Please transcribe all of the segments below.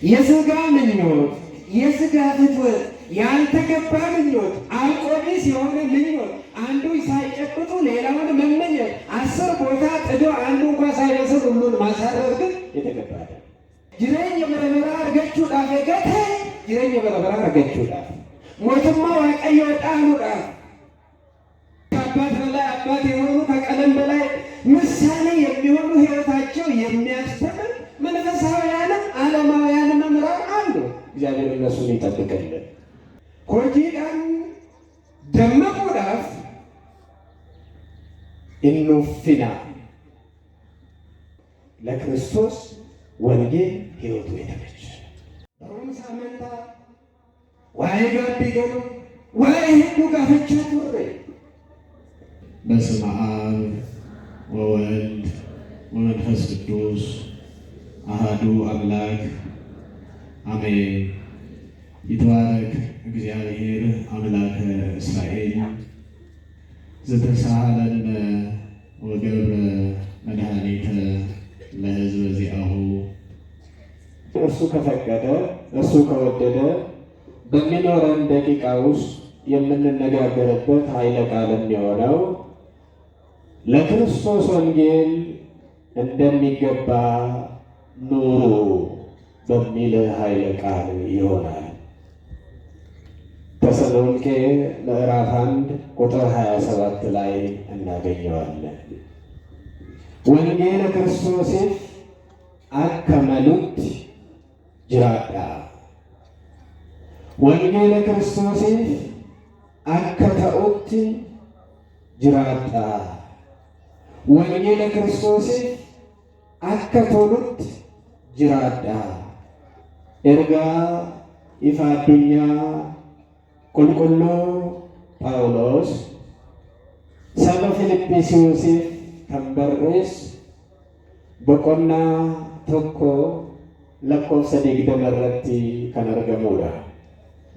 የሥጋ ምኞት፣ የሥጋ ፍትወት፣ ያልተገባ ምኞት፣ አልቆቢስ የሆነ ምኞት፣ አንዱ ሳይጨብጡ ሌላውን መመኘት፣ 10 ቦታ ጥዶ አንዱ እንኳ ሳይበስል ሁሉን ማሳረር ግን የተገባ ነው። ጅሬኝ በረበራ አርገችው ዳፌ ገተ ጅሬኝ በረበራ አርገችው ዳፍ ሞትማ ዋቀዮ ጣኑ ዳፍ ከአባት በላይ አባት የሆኑ ከቀለም በላይ ምሳሌ የሚሆኑ ሕይወታቸው የሚያስተምር መንፈሳውያንም ዓለማውያንም መምህራን አሉ። እግዚአብሔር እነሱን ይጠብቅልን። ኮጂዳን ደመቁዳፍ ኢኑፊና ለክርስቶስ ወንጌል ሕይወቱ የተመቸ ሳመንታ ዋይ ጋቢገኑ ዋይ ህዱ ጋፍቻ ቱሬ በስመ አብ ወወልድ ወመንፈስ ቅዱስ አሃዱ አምላክ አሜን። ይትባረክ እግዚአብሔር አምላከ እስራኤል ዘተሳሃለነ ወገብረ መድኃኒተ ለሕዝበ ዚአሁ። እርሱ ከፈቀደ እርሱ ከወደደ በሚኖረን ደቂቃ ውስጥ የምንነጋገርበት ኃይለ ቃል የሚሆነው ለክርስቶስ ወንጌል እንደሚገባ ኑሩ በሚል ኃይለ ቃል ይሆናል። ተሰሎንቄ ምዕራፍ 1 ቁጥር 27 ላይ እናገኘዋለን። ወንጌለ ክርስቶስ አከመሉት ጅራዳ ወንጌለ ክርስቶስ አከተኡት ጅራዳ ወንጌለ ክርስቶስ አከቶሉት ጅራዳ ኤርጋ ኢፋ አዱኛ ቁልቁሎ ጳውሎስ ሰበ ፊልጵስዩስ ከንበሬስ በቆና ቶኮ ለኮብሰ ዲግደመረቲ ከነርገሙዳ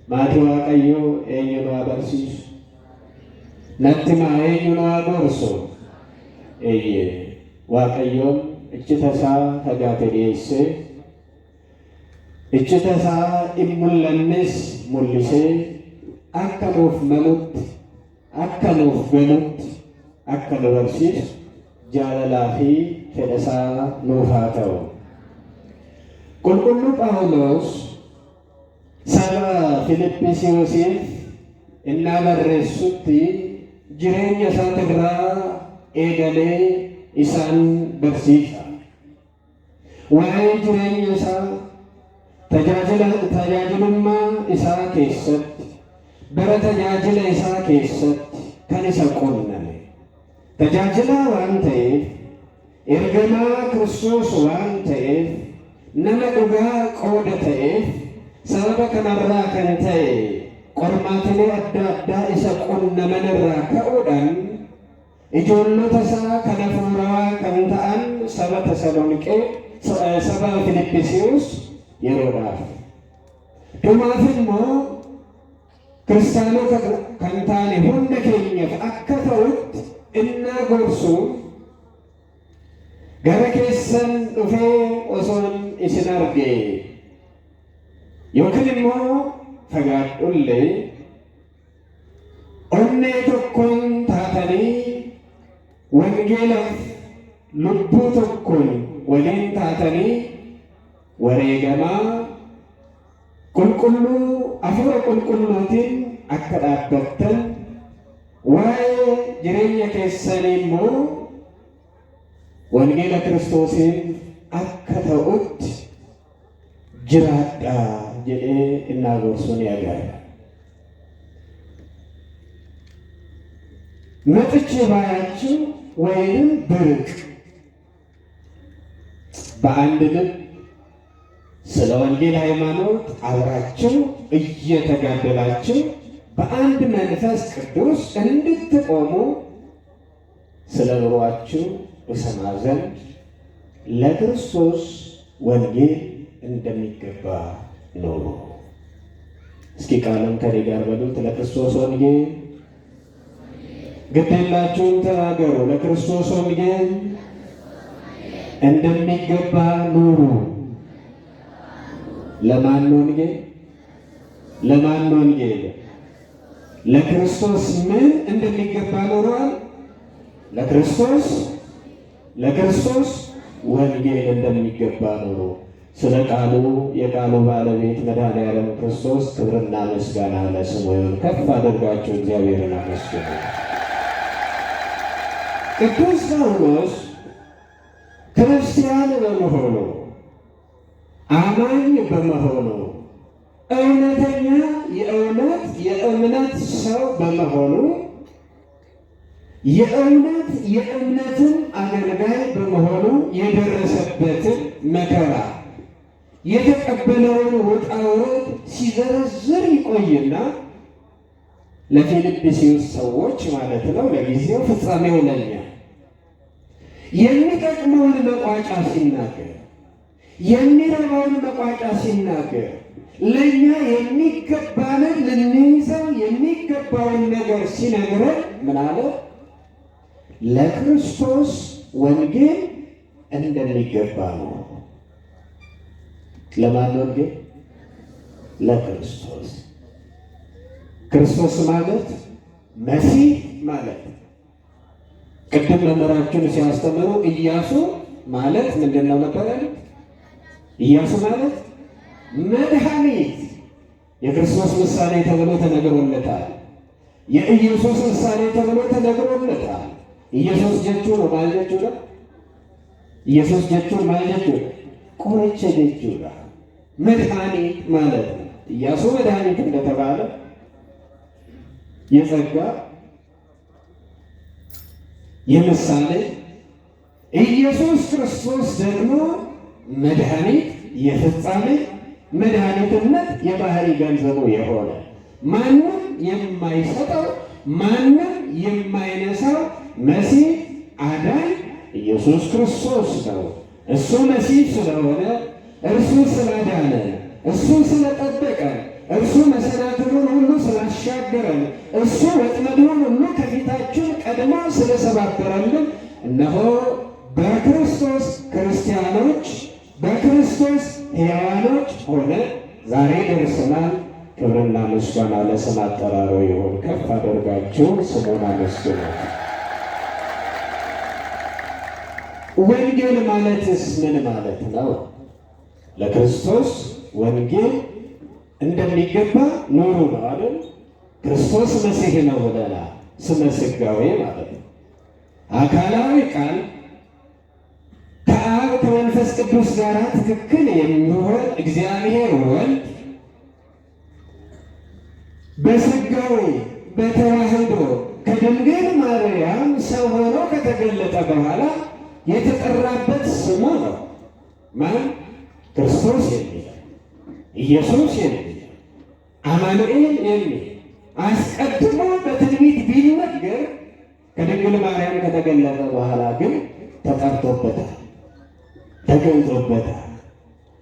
ማቲ ዋቀዮ ኤኙኑ አበርሲሱ ነቲማ ኤኙኑ አጎርሶ ኤየ ዋቀዮን እችተሳ ተጋቴ ዴሴ እችተሳ ኢሙለንስ ሙልሴ አከኑፍ መሉት አከኑፍ ገሉት አከኑ በርሲስ ጃለላፊ ፌደሳ ኑፋተው ቁልቁሉ ጳውሎስ ሰባ ፊልጵስዩስ እና በሬሱት ጅሬኛ ሳትግራ ኤገሌ ኢሳን በርሲሳ ዋይ ጅሬኛ ሳ ተጃጅሉማ ኢሳ ኬሰት በረ ተጃጅለ ኢሳ ኬሰት ከኒሰ ቆነነ ተጃጅላ ዋን ta'eef ergamaa Kiristoos waan ta'eef nama dhugaa qooda ta'eef sababa kanarraa kan ta'e qormaatilee adda addaa isa qunnamanirraa ka'uudhaan ijoollota isaa kan hafuurawaa kan ta'an saba Tasaloniqee saba Filiphisiiyuus yeroodhaaf dhumaaf immoo kiristaanota kan taane hunda keenyaaf akka ta'utti innaa gorsuun gara keessan dhufee osoon isin arge yookiin immoo fagaadhullee onnee tokkoon taatanii wangeelaaf lubbuu tokkoon waliin taatanii wareegamaa qulqulluu hafuura qulqulluutiin akka dhaabbattan waa'ee jireenya keessanii immoo wangeela Kiristoosiin akka ta'utti jiraadhaa jedhee innaa gorsuun ያጋራ መጥቼ ባያችሁ ወይንም ብርቅ በአንድ ልብ ስለ ወንጌል ሃይማኖት አብራችሁ እየተጋደላችሁ በአንድ መንፈስ ቅዱስ እንድትቆሙ ስለ ኑሯችሁ እሰማ ዘንድ ለክርስቶስ ወንጌል እንደሚገባ ኑሩ። እስኪ ቃሉን ከኔ ጋር በሉት። ለክርስቶስ ወንጌል ግድ የላችሁም ተናገሩ። ለክርስቶስ ወንጌል እንደሚገባ ኑሩ። ለማን ወንጌል? ለማን ወንጌል? ለክርስቶስ ምን እንደሚገባ ኖሯል? ለክርስቶስ ወንጌል እንደሚገባ ኖሮ ስለ ቃሉ የቃሉ ባለቤት መድኃኔዓለም ክርስቶስ ክብርና ምስጋና ለስሙ ይሁን። ከፍ አድርጋችሁ እግዚአብሔርን አመስግኑ። ቅዱስ ጳውሎስ ክርስቲያን በመሆኑ አማኝ በመሆኑ እውነተኛ የእምነት ሰው በመሆኑ የእምነትን አገልጋይ በመሆኑ የደረሰበትን መከራ የተቀበለውን ውጣ ውረድ ሲዘረዝር ይቆይና ለፊልጵስዩስ ሰዎች ማለት ነው፣ ለጊዜው ፍጻሜው ለኛ የሚጠቅመውን መቋጫ ሲናገር፣ የሚረባውን መቋጫ ሲናገር፣ ለእኛ የሚገባንን ልንይዘው የሚገባውን ነገር ሲነግረን ምን አለ? ለክርስቶስ ወንጌል እንደሚገባ ነው። ለማን ወንጌል? ለክርስቶስ። ክርስቶስ ማለት መሲህ ማለት ቅድም መምህራችን ሲያስተምሩ ኢያሱ ማለት ምንድን ነው ነበር? ኢያሱ ማለት መድኃኒት የክርስቶስ ምሳሌ ተብሎ ተነግሮለታል። የኢየሱስ ምሳሌ ተብሎ ተነግሮለታል። ኢየሱስ ጀቹ ነው ማለት ነው። ኢየሱስ ጀቹ ማለት ነው። ቆይቼ ጀቹ ነው መድኃኒት ማለት ነው። ኢያሱ መድኃኒት እንደተባለ የጸጋ የምሳሌ ኢየሱስ ክርስቶስ ደግሞ መድኃኒት የፍጻሜ መድኃኒትነት የባህሪ ገንዘቡ የሆነ ማንም የማይሰጠው ማንም የማይነሳው መሲህ አዳኝ ኢየሱስ ክርስቶስ ነው። እሱ መሲህ ስለሆነ እርሱ ስላዳነ እሱ ስለጠበቀ እርሱ መሰናክሉን ሁሉ ስላሻገረን እሱ ወጥመዱን ሁሉ ከፊታችን ቀድሞ ስለሰባበረልን እነሆ በክርስቶስ ክርስቲያኖች በክርስቶስ ሕያዋኖች ሆነ ዛሬ ደርሰናል። ክብርና ምስጋና ለስም አጠራሩ ይሁን። ከፍ አድርጋችሁ ስሙን አመስግኑ። ወንጌል ማለትስ ምን ማለት ነው? ለክርስቶስ ወንጌል እንደሚገባ ኑሩ ነው አይደል? ክርስቶስ መሲህ ነው ብለናል። ስመ ሥጋዌ ማለት ነው። አካላዊ ቃል ከአብ ከመንፈስ ቅዱስ ጋር ትክክል የሚሆን እግዚአብሔር ወልድ በሥጋዌ በተዋህዶ ከድንግል ማርያም ሰው ሆኖ ከተገለጠ በኋላ የተጠራበት ስሙ ነው። ማን? ክርስቶስ የሚል ኢየሱስ የሚል አማኑኤል የሚል አስቀድሞ በትንቢት ቢነገር ከድንግል ማርያም ከተገለጠ በኋላ ግን ተጠርቶበታል፣ ተገልጦበታል።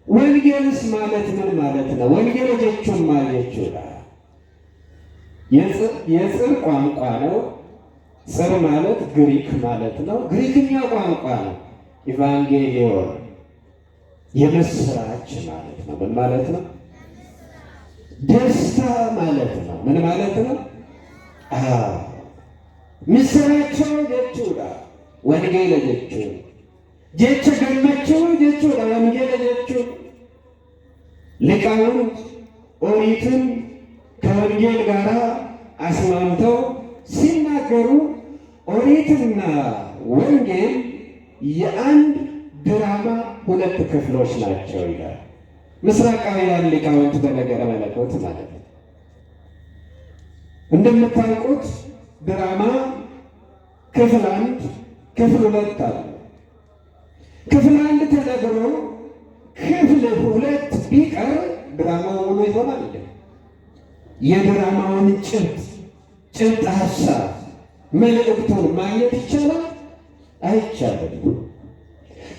ወንጌልስ ማለት ምን ማለት ነው? ወንጌል ጀቹን ማለት የጽር ቋንቋ ነው። ጽር ማለት ግሪክ ማለት ነው። ግሪክኛ ቋንቋ ነው። ኢቫንጌሊዮን የምስራች ማለት ነው። ምን ማለት ነው? ደስታ ማለት ነው። ምን ማለት ነው? ምስራቸው ጀቹዳ ወንጌል ጀቹ ጀቸ ገመቸው ጀቹዳ ወንጌል ጀቹ ሊቃውንት ኦሪትን ከወንጌል ጋር አስማምተው ሲናገሩ ኦሪትና ወንጌል የአንድ ድራማ ሁለት ክፍሎች ናቸው ይላል። ምስራቃውያን ሊቃውንት በነገረ መለኮት ማለት ነው። እንደምታውቁት ድራማ ክፍል 1 ክፍል 2 አለ። ክፍል 1 ተነግሮ ክፍል 2 ቢቀር ድራማው ሙሉ ይሆናል። የድራማውን ጭብጥ ሀሳብ መልእክቱን ማግኘት ይቻላል? አይቻልም።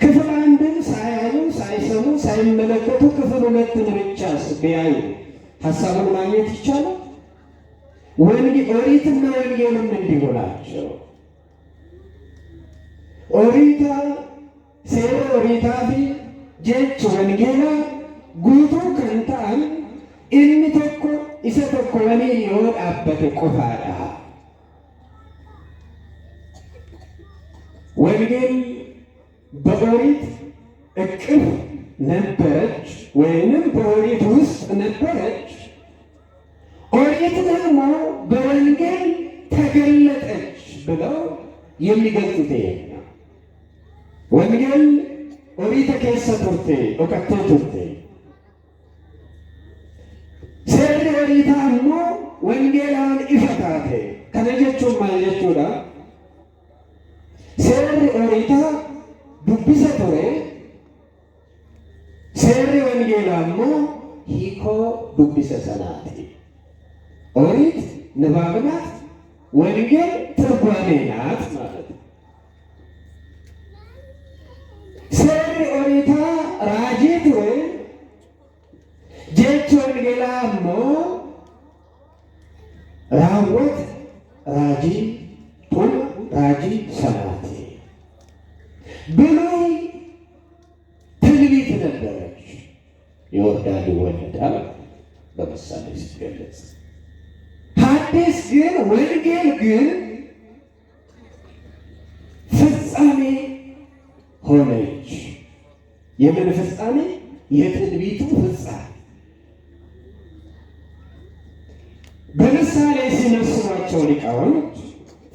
ክፍል 1ን ሳያዩ ሳይሰሙ ሳይመለከቱ ክፍል 2ን ብቻ ቢያዩ ሀሳቡን ማግኘት ይቻላል? ኦሪትና ወንጌልም እንዲሁ ናቸው። ኦሪታ ሴሮ ኦሪታፊ ጀች ወንጌላ ጉቱ ከንታን inni tokko isa tokko waliin yoo dhaabbate qofaadha. ወንጌል በኦሪት እቅፍ ነበረች ወይንም በኦሪት ውስጥ ነበረች። ኦሪት ደግሞ በወንጌል ተገለጠች ብለው የሚገልጹት ይሄ ነው። ወንጌል ኦሪት ከሰ ቱርቴ ኦከቴ ቱርቴ ሴሪ ኦሪታ እሞ ወንጌላን ኢፈታቴ ከነጀቹን ማለጀቹዳ ሴሪ ኦሪታ ዱቢሰ ቱሬ ሴሪ ወንጌላ እሞ ሂኮ ዱቢሰ ሰናቴ ኦሪት ንባብ ናት፣ ወንጌል ትርጓሜ ናት ማለት ነው። ሴሪ ኦሪታ ራጂ ቱሬ ጀች ወንጌላ እሞ ራወት ራጂ ጡም ራጂ ሰናቴ ብሉይ ትንቢት ነበረች፣ ይወርዳል ይወለዳል በምሳሌ ሲገለጽ። ሐዲስ ግን ወንጌል ግን ፍጻሜ ሆነች። የምን ፍጻሜ? የትንቢቱ ፍጻሜ። በምሳሌ ሲመስሏቸው ሊቃውንት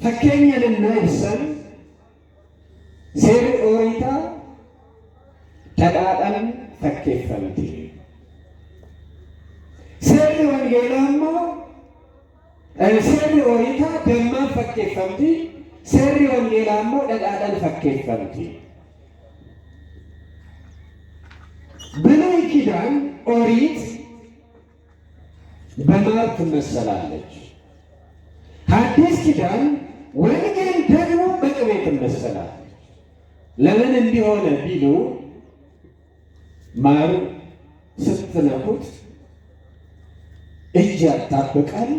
ፈኬኘንና ይብሰን ሴሪ ኦሪታ ተቃጠን ፈኬፈንቲ ሴሪ ወንጌላሞ ሴሪ ኦሪታ ደማን ፈኬፈንቲ ሴሪ ወንጌላሞ ደቃጠን ፈኬፈንቲ። ብሉይ ኪዳን ኦሪት በማር ትመሰላለች። ሐዲስ ኪዳን ወንጌል ደግሞ በቅቤ ትመሰላለች። ለምን እንዲሆነ ቢሉ ማር ስትነኩት እጅ ያጣብቃል፣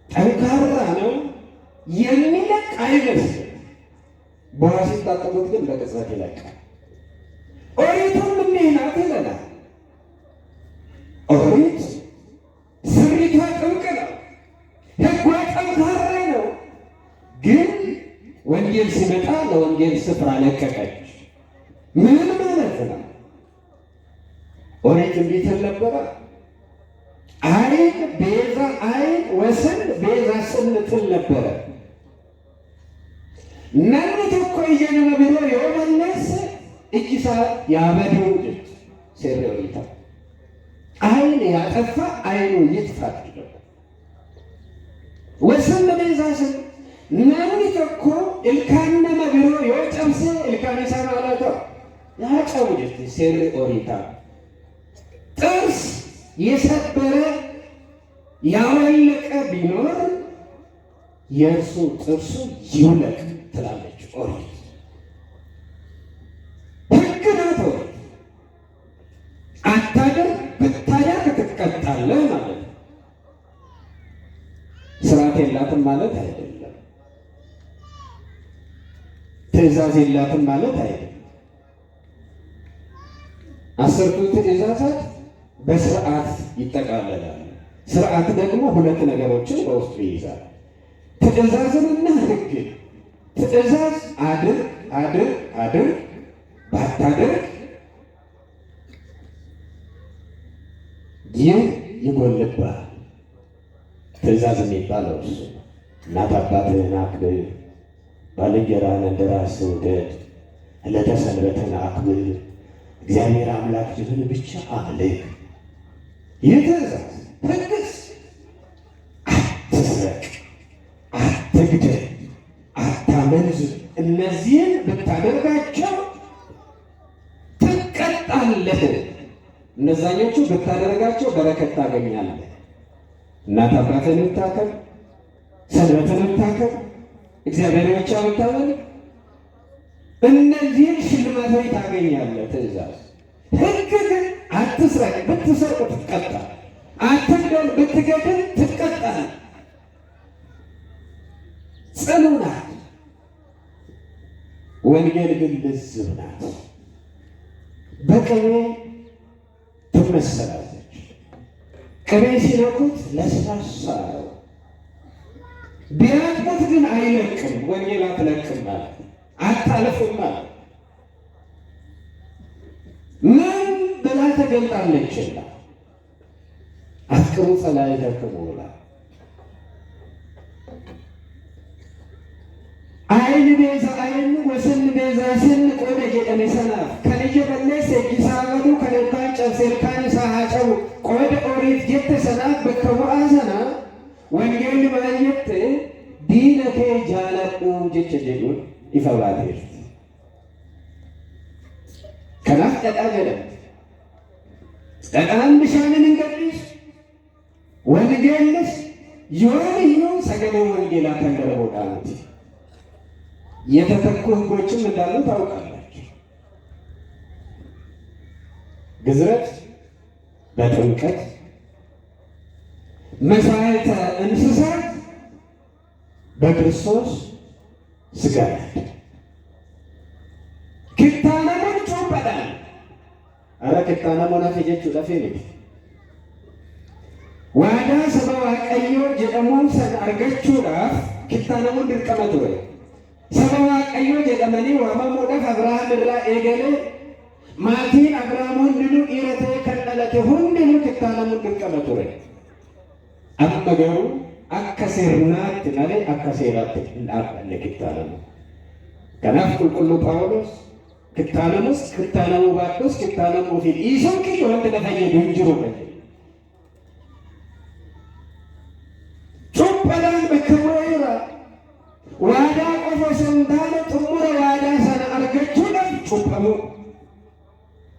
ጠንካራ ነው፣ የሚለቅ አይመስልም። በውሃ ሲታጠቡት ግን በቅጽበት ይለቃል። ኦሪቱም እንዲህ ናት ይለናል። ኦሪት ስሪቷ ጥብቅ ነው፣ ሕጓ ጠንካራ ነው። ግን ወንጌል ሲመጣ ለወንጌል ስፍራ ለቀቀች። ምን ማለት ነው? ኦሪት እንዴት ነበረ? አይን ቤዛ አይን ወሰን ቤዛ ስንትል ነበረ። ነምት እኮ እየነመ ቢሮ የመለስ እጅሳ ያበዱ ጅት ሴሪ ኦሪታ አይን ያጠፋ አይኑ ይጥፋት ይላል። ወሰን ቤዛ ስን ነምት እኮ እልካነመ ቢሮ የጨምሴ እልካነ ሰማላቶ ያጨው ጅት ሴሪ ኦሪታ ጥርስ የሰበረ ያወለቀ ቢኖር የእርሱ ጥርሱ ይውለቅ ትላለች ኦሪት። ሕግ ናት ኦሪት። አታደርግ ብታደርግ ትቀጣለህ ማለት ነው። ስርዓት የላትም ማለት አይደለም። ትእዛዝ የላትም ማለት አይደለም። አስርቱ ትእዛዛት በስርዓት ይጠቃለላል። ስርዓት ደግሞ ሁለት ነገሮችን በውስጡ ይይዛል፣ ትእዛዝንና ሕግን። ትእዛዝ አድርግ አድርግ አድርግ፣ ባታደርግ ይህ ይጎልብሃል። ትእዛዝ የሚባለው እሱ እናት አባትህን አክብር፣ ባልንጀራህን እንደ ራስህ ውደድ፣ ዕለተ ሰንበትን አክብር፣ እግዚአብሔር አምላክህን ብቻ አምልክ። ይህ ትእዛዝ። ሕግስ አትስረቅ፣ አትግደል፣ አታመንዝር። እነዚህን ብታደርጋቸው ትቀጣለህ። እነዛኞቹ ብታደርጋቸው በረከት ታገኛለህ። እናት አባትህን ብታከብር፣ ሰንበትን ብታከብር፣ እግዚአብሔር ብቻ ብታመልክ እነዚህን ሽልማቶች ታገኛለህ። ትእዛዝ። ሕግ ግን አትስረቅ፣ ብትሰርቅ ትቀጣለህ። አትግደል፣ ብትገድል ትቀጣለህ። ጽኑ ናት። ወንጌል ግን ልዝብ ናት። በቅቤ ትመሰላለች። ቅቤ ሲነኩት ለስላሳ ነው። ቢያጥሙት ግን አይለቅም። ወንጌል አትለቅም ማለት አታለፍም ማለት ምን ብላ ተገልጣለችና አፍቅሩ ጸላእተክሙ ብላ አይን ቤዛ አይን ወስን ቤዛ ስን ቆደ ጀደሜ ሰናፍ ከልየ በለስ ጊሳበዱ ከለካን ጨብሴልካን ሳሃጨቡ ቆደ ኦሪት ጀተ ሰናፍ በከቡአ ሰና ወንጌል ማየት ዲነኬ ጃለቁ ጀቸ ጀዱን ይፈባቴር ከናፍ ጠጣ ጀለም ጠጣን ብሻንን እንገዲስ ወንጌልስ ይሆንዩ ሰገደ ወንጌላ ተንገረቦታሉት የተተኩ ሕጎችም እንዳሉ ታውቃላችሁ። ግዝረት በጥምቀት መሥዋዕተ እንስሳት በክርስቶስ ሥጋ ክታነሞን ጩበዳን አረ ክታነሞን አፈጀቹ ለፌኔ ዋዳ ሰባ waaqayዮ ጀደሙን ሰን አርገቹዳፍ ክታነሞን ድርቀመት ወይ ሰባ waaqayዮ ጀደመኒ ዋማሞዳፍ አብርሃም ድራ ኤገሌ maatiin Abrahaam hundinuu dhiira ta'e kan dhalate hundinuu kittaanamuun dirqama ture. Amma garuu akka sirnaatti malee akka seeraatti hin dhaabbanne kittaanamu. Kanaaf qulqulluu Phaawulos kittaanamus kittaanamuu baadhus kittaanamuu fi dhiisuun kiyya wanti na fayyadu hin jiru kan jedhu. Cubbalaan bakka bu'eera. Waadaa qofa osoo hin taane xumura waadaa sana argachuudhaaf cubbamuu.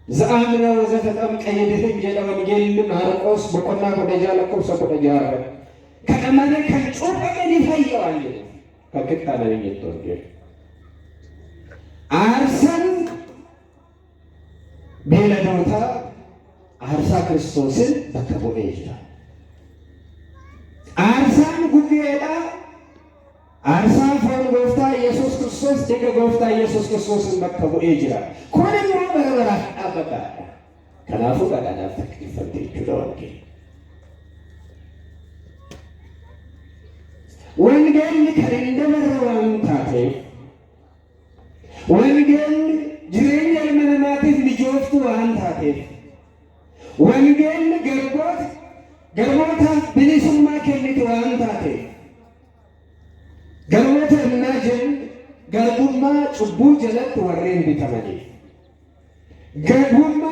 زعمنا وزفتم قيدتم جل وانجيل مارقوس بقنا بدجا لكم سبدجا كأمانة كنشوف أمني فيا وانجيل ككتانا نيجتورجي أرسل بلا دوتا أرسل كريستوسين بكبو إيجا أرسل غوغيدا أرسل فون غوفتا يسوع كريستوس ديك غوفتا يسوع كريستوسين بكبو إيجا كونن مو بربرا أبدا كنافو كذا تكليف الدين ወንጌል ከእንደ መረዋን ታቴ ወንጌል ጅሬኛ ለመናቴት ልጆፍቱ ዋን ታቴ ወንጌል ገርቦታ ብሊሱማ ከሊት ዋን ታቴ ገርቦታ እናጀን ገርቡማ ጭቡ ጀለት ወሬን ቢተመኒ ገርቡማ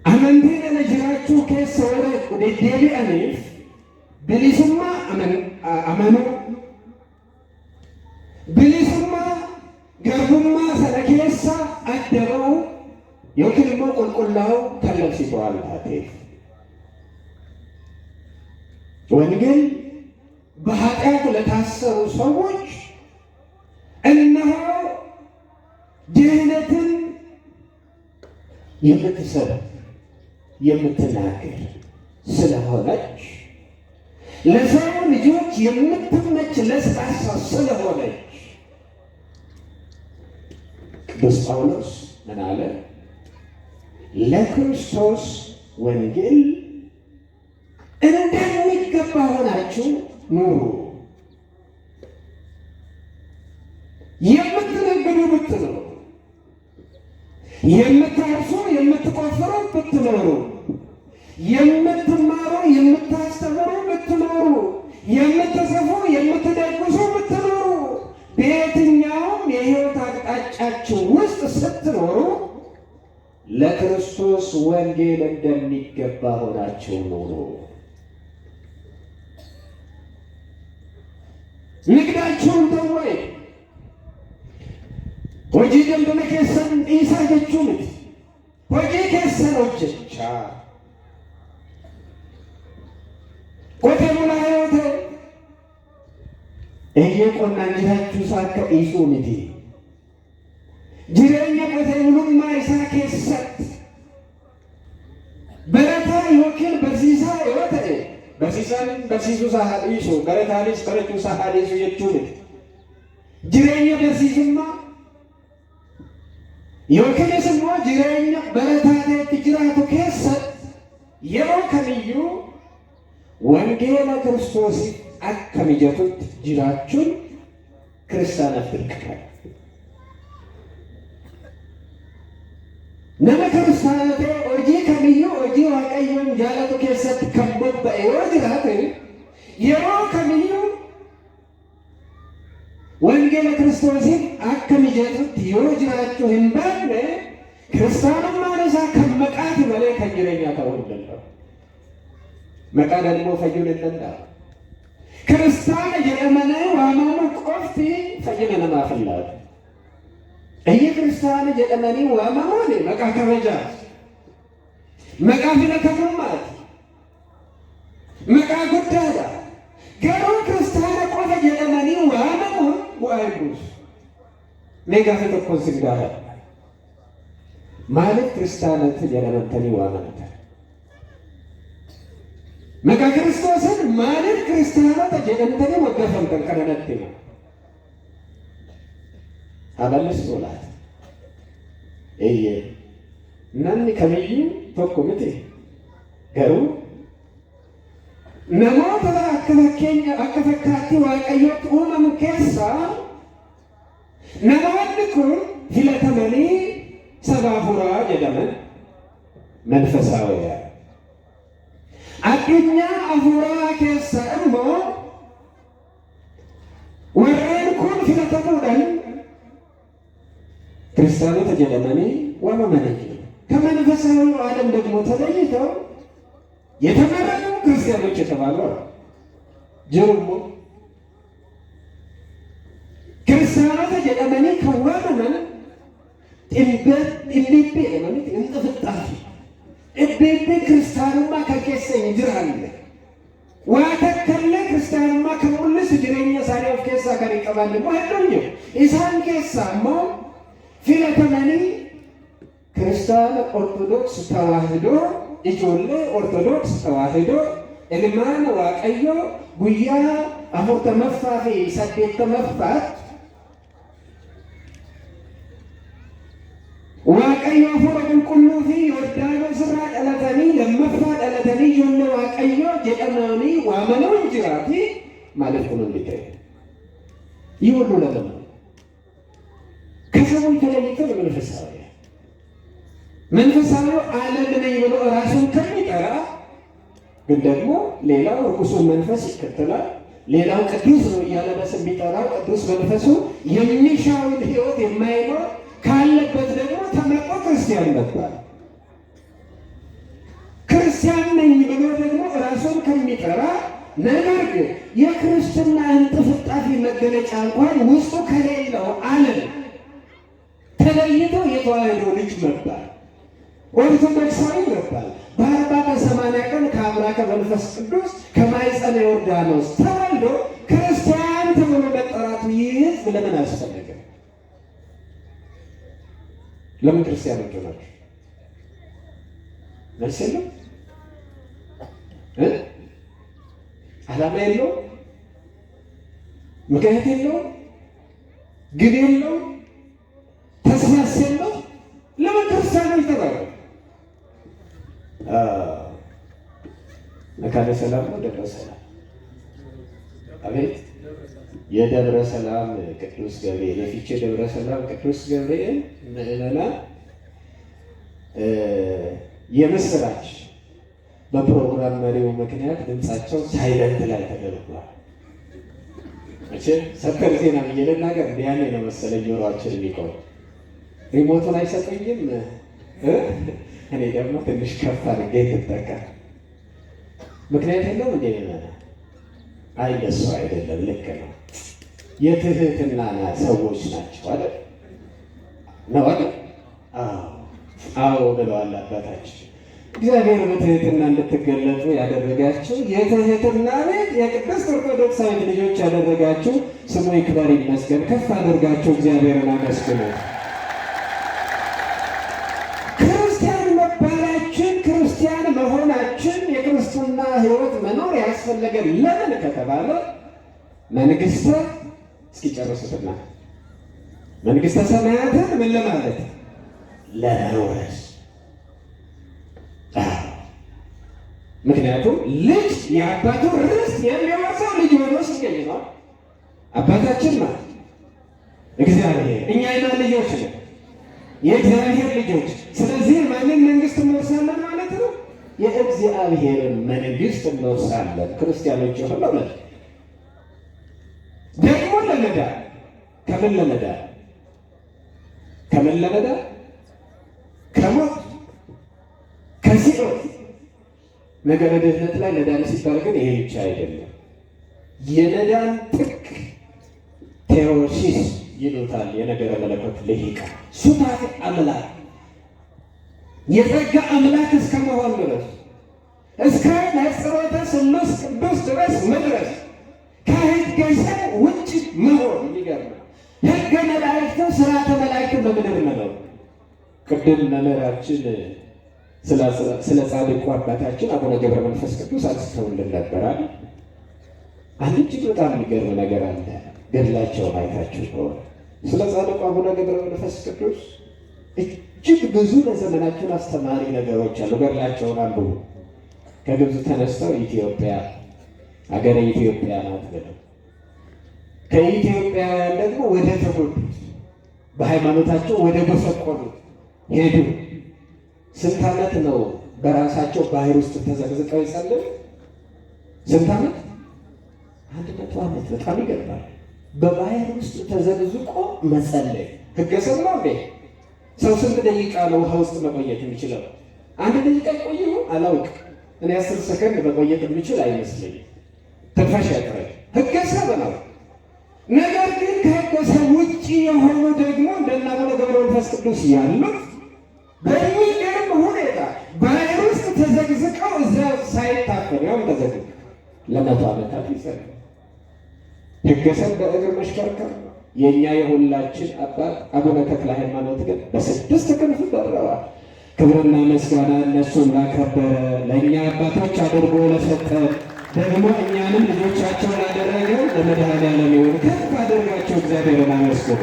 አመንቴነ ለጅራችሁ ከሰ ወረ ዴዴቢ አኔፍ ብሊሱማ አመኑ ብሊሱማ ገርቡማ ሰረኬሳ አደረው የክልሞ ቁልቁላው ተለብሲቷል ታቴ ወንጌል በኃጢአት ለታሰሩ ሰዎች እነሆ ድህነትን የምትሰጥ የምትናገር ስለሆነች ለሰው ልጆች የምትመች ለስላሳ ስለሆነች ቅዱስ ጳውሎስ ምን አለ? ለክርስቶስ ወንጌል እንደሚገባ ሆናችሁ ኑሩ። የምትነግዱ ብትኖሩ፣ የምታርሱ የምትቆፍሩ ብትኖሩ፣ የምትማሩ የምታስተምሩ ብትኖሩ፣ የምትጽፉ የምትደግሱ ብትኖሩ፣ በየትኛውም የሕይወት አቅጣጫችሁ ውስጥ ስትኖሩ ለክርስቶስ ወንጌል እንደሚገባ ሆናችሁ ኑሩ። ንግዳችሁን ተወይ ሆጂ ደንበነ ከሰን ኢሳ ጀቹት ሆጂ ከሰኖች ቻ ቆቴ ሙላዮት እየ ቆናንታችሁ ሳከ ኢሱ ሚቲ ጅሬኛ ቆቴ ሙሉማ ኢሳ ከሰት በረታ ይወክል በዚሳ ይወተ በሲሳን በሲሱ ሳሃዲሱ በረታሊስ በረቱ ሳሃዲሱ የቹት ጅሬኛ በሲሱማ yookiinis immoo jireenya barataateetti jiraatu keessatti yeroo kamiyyuu wangeela Kiristoosiif akka mijatutti jiraachuun kiristaanaaf dirqama. Nama kiristaana ta'e hojii kamiyyuu hojii Waaqayyoon jaalatu keessatti kan bobba'e yoo jiraate yeroo kamiyyuu wangeela Kiristoosiif akka mijatutti yoo jiraachuu hin baanne kiristaanummaan isaa kan maqaati malee kan jireenyaa ta'uu hin danda'u. Maqaadhaan immoo fayyuun hin danda'u. Kiristaana jedhamanii waamamuun qofti fayyina namaaf hin laatu. Iyya kiristaana jedhamanii waamamuun maqaa kabajaati. Maqaa filatamummaati. Maqaa guddaadha. Garuu kiristaana qofa jedhamanii waamamuun bu'aa hin buusu. Mee gaafa tokkoon sin gaafadha. Maaliif kiristaanatti jedhamtanii waamamtan? Maqaa Kiristoosin maaliif kiristaanota jedhamtanii waggaafamtan kana natti hima? Aballeessuu laata? Eeyyee namni kamiyyuu tokko miti. Garuu namoota akka fakkaattii Waaqayyootti uumamu keessaa namoonni kun filatamanii saba hafuuraa jedhaman manfasaawoyaa. Addunyaa hafuuraa keessa immoo warreen kun filatamuudhaan kiristaanota jedhamanii waamamanii ከመንፈሳዊ ዓለም ደግሞ ተለይተው የተመረጡ ክርስቲያኖች የተባሉ ጅሩሙ ክርስቲያኖች jedhamanii kan waamaman dhibbe jedhamanii inxifixaafi dhibbe kiristaanummaa kan keessa hin jiraanne waa takkallee kiristaanummaa kan mul'isu jireenya isaanii of keessaa kan hin qabaanne immoo hedduun jiru. Isaan keessaa immoo filatamanii ክርስቲያን ኦርቶዶክስ ተዋህዶ ijoollee ኦርቶዶክስ ተዋህዶ ilmaan waaqayyo guyyaa 40ffaa fi 80ffaatti waaqayyo hafuura qulqulluu fi Yordaanos irraa dhalatanii lammaffaa dhalatanii ijoollee waaqayyo jedhamanii waamamuun jiraati. Maaliif kun hundi ta'e? ይህ ሁሉ ለምን ከሰዎች ተለይተው መንፈሳዊ ዓለም ነኝ ብሎ ራሱን ከሚጠራ ግን ደግሞ ሌላው ርኩሱን መንፈስ ይከተላል። ሌላው ቅዱስ ነው እያለ በስም ቢጠራው ቅዱስ መንፈሱ የሚሻውን ሕይወት የማይኖር ካለበት ደግሞ ተመርጦ ክርስቲያን ነበር። ክርስቲያን ነኝ ብሎ ደግሞ ራሱን ከሚጠራ ነገር ግን የክርስትና እንጥፍጣፊ መገለጫ እንኳን ውስጡ ከሌለው ዓለም ተለይቶ የተዋህዶ ልጅ መባል ኦርቶዶክሳዊ መባል በ40 ቀን ከአምላከ መንፈስ ቅዱስ ከማኅፀነ ዮርዳኖስ ተወልዶ ክርስቲያን ተብሎ መጠራቱ ይህ ለምን አስፈለገ? ለምን ክርስቲያኖች ናቸው? መልስ የለም። ዓላማ የለው፣ ምክንያት የለው፣ ግብ የለው፣ ተስፋስ የለው። ለምን ክርስቲያኖች ተባሉ? መካነ ሰላም ነው ደብረ ሰላም። አቤት የደብረ ሰላም ቅዱስ ገብርኤል የፊቼ ደብረ ሰላም ቅዱስ ገብርኤል ምዕመናን የምስራች በፕሮግራም መሪው ምክንያት ድምፃቸው ሳይለንት ላይ ተደርጓል። እቺ ሰከር ዜና እየለናገር ቢያኔ ነው መሰለኝ ጆሮአችን ሊቆም ሪሞቱን አይሰጠኝም። እኔ ደግሞ ትንሽ ከፍ አድርጌ ትጠቀም ምክንያት የለውም እንዴ? አይደሱ አይደለም፣ ልክ ነው። የትህትና ሰዎች ናቸው አይደል? ነው አይደል? አዎ ብለዋል አባታችን። እግዚአብሔር በትህትና እንድትገለጡ ያደረጋችሁ የትህትና ቤት የቅድስት ኦርቶዶክሳዊት ልጆች ያደረጋችሁ ስሙ ይክበር ይመስገን። ከፍ አድርጋችሁ እግዚአብሔርን አመስግኑ። ክርስቲያን መባላችን ክርስቲያን መሆናችን የክርስትና ሕይወት መኖር ያስፈለገን ለምን ከተባለ መንግስተ እስኪጨርሱትና መንግስተ ሰማያትን ምን ለማለት ለመውረስ። ምክንያቱም ልጅ የአባቱ ርስት የሚወርሰው ልጅ ሆኖ ሲገኝ ነው። አባታችን ማለት እግዚአብሔር፣ እኛ የማን ልጆች ነን? የእግዚአብሔር ልጆች። ስለዚህ ማንን መንግስት እንወርሳለን ማለት ነው? የእግዚአብሔርን መንግስት እንወርሳለን። ክርስቲያኖች የሆነው ደግሞ ለመዳን ከምን ለመዳን ከሞት ከሲኦል ነገረ ድህነት ላይ መዳን ሲባል ግን ይሄ ብቻ አይደለም። የመዳን ጥቅ ቴዎሲስ ይሉታል የነገረ መለኮት ልሂቃን። ሱታፌ አምላክ የጸጋ አምላክ እስከመሆን ድረስ እስከ ነጽሮተ ስሉስ ቅዱስ ድረስ መድረስ ከሕገ ሰብ ውጭ መሆን ይገርማል። ሕገ መላእክት ስርዓተ መላእክት በምድር መኖር። ቅድም መምህራችን ስለ ጻድቁ አባታችን አቡነ ገብረ መንፈስ ቅዱስ አንስተውልን ነበራል። አንድ እጅግ በጣም የሚገርም ነገር አለ። ገድላቸውን አይታችሁ ከሆነ ስለ ጻድቁ አቡነ ገብረ መንፈስ ቅዱስ እጅግ ብዙ ለዘመናችን አስተማሪ ነገሮች አሉ። ገድላቸውን አንብቡ። ከግብፅ ተነስተው ኢትዮጵያ ሀገረ ኢትዮጵያ ናት ብለው ከኢትዮጵያውያን ደግሞ ወደ ተጎዱት በሃይማኖታቸው ወደ ጎሰቆሉት ሄዱ። ስንት ዓመት ነው በራሳቸው ባህር ውስጥ ተዘቅዝቀው ይጸልዩ? ስንት ዓመት? 100 ዓመት። በጣም ይገርማል። በባህር ውስጥ ተዘቅዝቆ መጸለይ ሕገ ሰብ ነው እንዴ? ሰው ስንት ደቂቃ ነው ውሃ ውስጥ መቆየት የሚችለው? 1 ደቂቃ ይቆይ አላውቅም። እኔ 10 ሰከንድ መቆየት የሚችል አይመስለኝም። ትንፋሽ ያጥራል። ሕገ ሰብ ነው። ነገር ግን ከሕገ ሰብ ውጭ የሆኑ ደግሞ እንደነ አቡነ ገብረ መንፈስ ቅዱስ ያሉት በሚገርም ሁኔታ ባህር ውስጥ ተዘግዝቀው እዛ ሳይታፈኑ ያው ተዘግዝቀው ለ100 ዓመታት ይጸልዩ። ሕገ ሰብ በእግር መሽከርከር ነው። የእኛ የሁላችን አባት አቡነ ተክለ ሃይማኖት ግን በ6 ክንፍ በረዋል። ክብርና ምስጋና እነሱን ላከበረ ለእኛ አባቶች አድርጎ ለሰጠን ደግሞ እኛንም ልጆቻቸውን ላደረገው ለመድኃኔዓለም ይሁን። ከፍ አድርጋቸው እግዚአብሔርን አመስግኑ።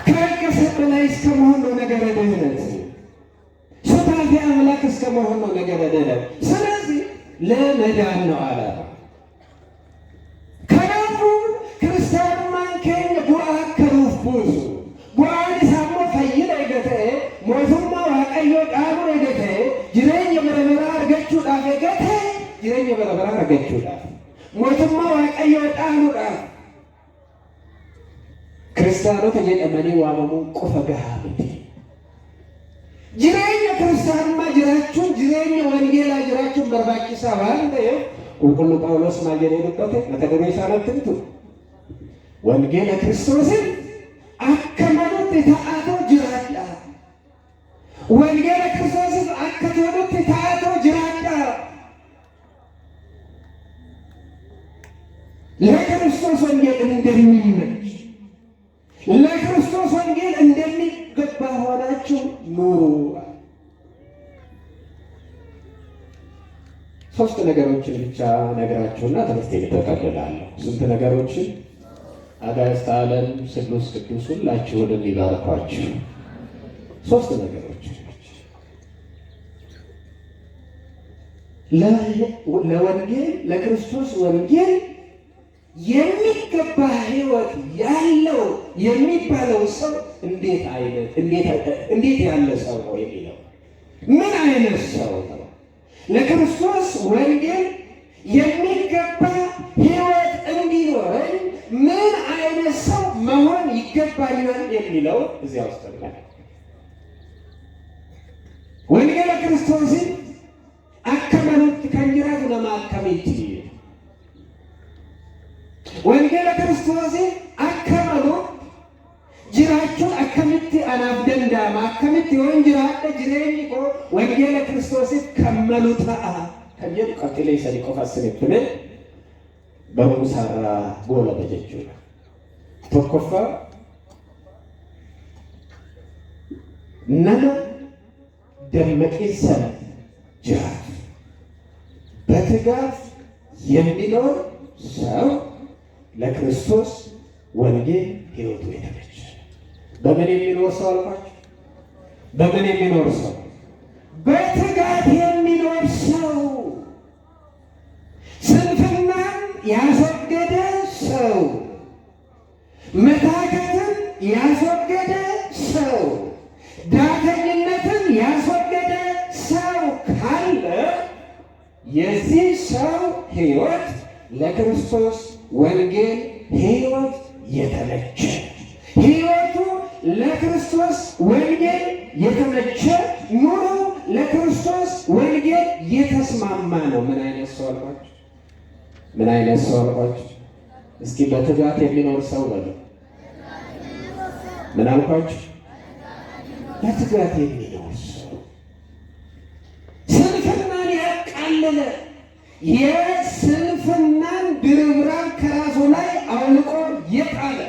ከሕገ ሰብ በላይ እስከመሆን ነው ነገረ ድህነት። ሱታፌ አምላክ እስከመሆን ነው ነገረ ድህነት። ስለዚህ ለመዳን ነው ዓላማ። ከናፉ ክርስቲያኑ ማንኬኝ ቡአ ከሩፍ ቡሱ ቡአን ሳሞ ፈይለ ገተኤ ሞቱማ ዋቀዮ ቃሉ ገተኤ ጅሬኝ በረበራ አርገቹ ዳፌ ገተ ጅሬኝ በረበራ አርገቹ ዳፍ ሞቱማ ዋቀዮ ቃሉ ዳፍ ክርስቲያኖ ተጀቀመኒ ዋመሙ ቆፈ ገሃብቲ ጅሬኝ ክርስቲያንማ ጅራቹን ጅሬኝ ወንጌላ ጅራቹን በርባቂሳ ባንተ ቁልቁሉ ጳውሎስ ማጀኔዱበት መተገበ ሳነትንቱ ወንጌለ ክርስቶስን አከመኑት ተአቶ ጅራዳ ወንጌለ ክርስቶስን አከተኑት ተአቶ ጅራዳ ለክርስቶስ ወንጌል እንደሚመች ለክርስቶስ ወንጌል እንደሚገባ ሆናችሁ ኑሩ። 3 ነገሮችን ብቻ ነግራችሁና ትምህርቴን እጠቀልላለሁ። ስንት ነገሮችን? አጋዕዝተ ዓለም ስሉስ ቅዱስ ሁላችሁንም ይባርኳችሁ። 3 ነገሮች ለወንጌል ለክርስቶስ ወንጌል የሚገባ ሕይወት ያለው የሚባለው ሰው እንዴት ያለ ሰው ነው የሚለው ምን አይነት ሰው ነው? ለክርስቶስ ወንጌል የሚገባ ሕይወት እንዲኖረኝ ምን አይነት ሰው መሆን ይገባኛል የሚለው እዚያ ውስጥ ነው። ወንጌለ ክርስቶስን አከመኑት ከንጅራት ለማከሚት ወንጌለ ክርስቶስን አከመኑ ጅራቹን አከሚት አናብደንዳ ማከሚት ወንጅራደ ጅሬኝኮ ወንጌለ ክርስቶስን ከመሉታ ከጀዱ ቀጥሌ ሰሪቆ ፈስነብነ በሙሳራ ጎለ በጀቹ ተኮፋ ነና ደመቂሰ ጅራት በትጋት የሚኖር ሰው ለክርስቶስ ወንጌል ሕይወቱ የተመቸ በምን የሚኖር ሰው አልኳቸው? በምን የሚኖር ሰው? በትጋት የሚኖር ሰው፣ ስንፍናን ያስወገደ ሰው፣ መታከትን ያስወገደ ሰው፣ ዳተኝነትን ያስወገደ ሰው ካለ የዚህ ሰው ሕይወት ለክርስቶስ ወንጌል ሕይወት የተመቸ፣ ሕይወቱ ለክርስቶስ ወንጌል የተመቸ፣ ኑሮ ለክርስቶስ ወንጌል የተስማማ ነው። ምን አይነት ሰው አልኳቸው? ምን አይነት ሰው አልኳቸው? እስኪ በትጋት የሚኖር ሰው በሉ። ምን አልኳቸው? በትጋት የሚኖር ሰው፣ ስንፍናን ያቃለለ፣ የስንፍናን ድርብራብ ከራሱ ላይ አውልቆ የጣለ፣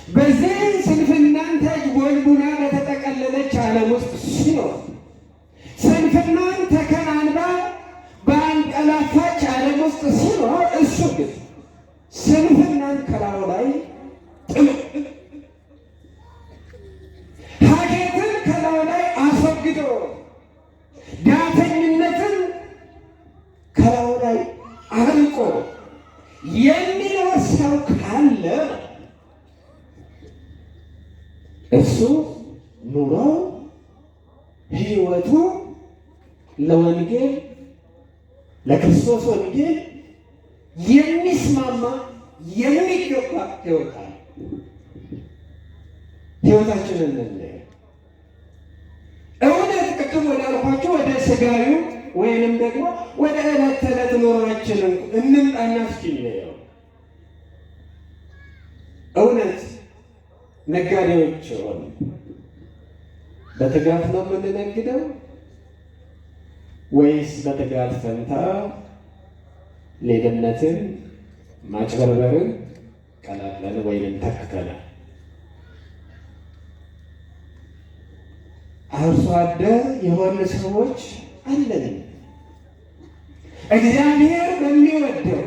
በዚህ ስንፍናን ተጅቦልቡና በተጠቀለለች ዓለም ውስጥ ሲኖር፣ ስንፍናን ተከናንባ በአንቀላፋች ዓለም ውስጥ ሲኖር፣ እሱ ግን ስንፍናን ከላዩ ላይ ጥሎ ሀኬትን ከላዩ ላይ አስወግዶ ዳተኝነትን ከላዩ ላይ አርቆ የሚኖር ሰው ካለ እሱ ኑሮ ሕይወቱ ለወንጌል ለክርስቶስ ወንጌል የሚስማማ የሚገባ ሕይወት አለ። ሕይወታችንን እንለያል። እውነት ቅድም ወዳልኳቸው ወደ ሥጋዊ ወይንም ደግሞ ወደ ዕለት ተዕለት ኑሯችንን እንምጣና እስኪ እንየው። እውነት ነጋዴዎች ሆኑ በትጋት ነው የምንነግደው ወይስ በትጋት ፈንታ ሌብነትን፣ ማጭበርበርን ቀላቅለን ወይንም ተክተናል? አርሶ አደር የሆኑ ሰዎች አለን። እግዚአብሔር በሚወደው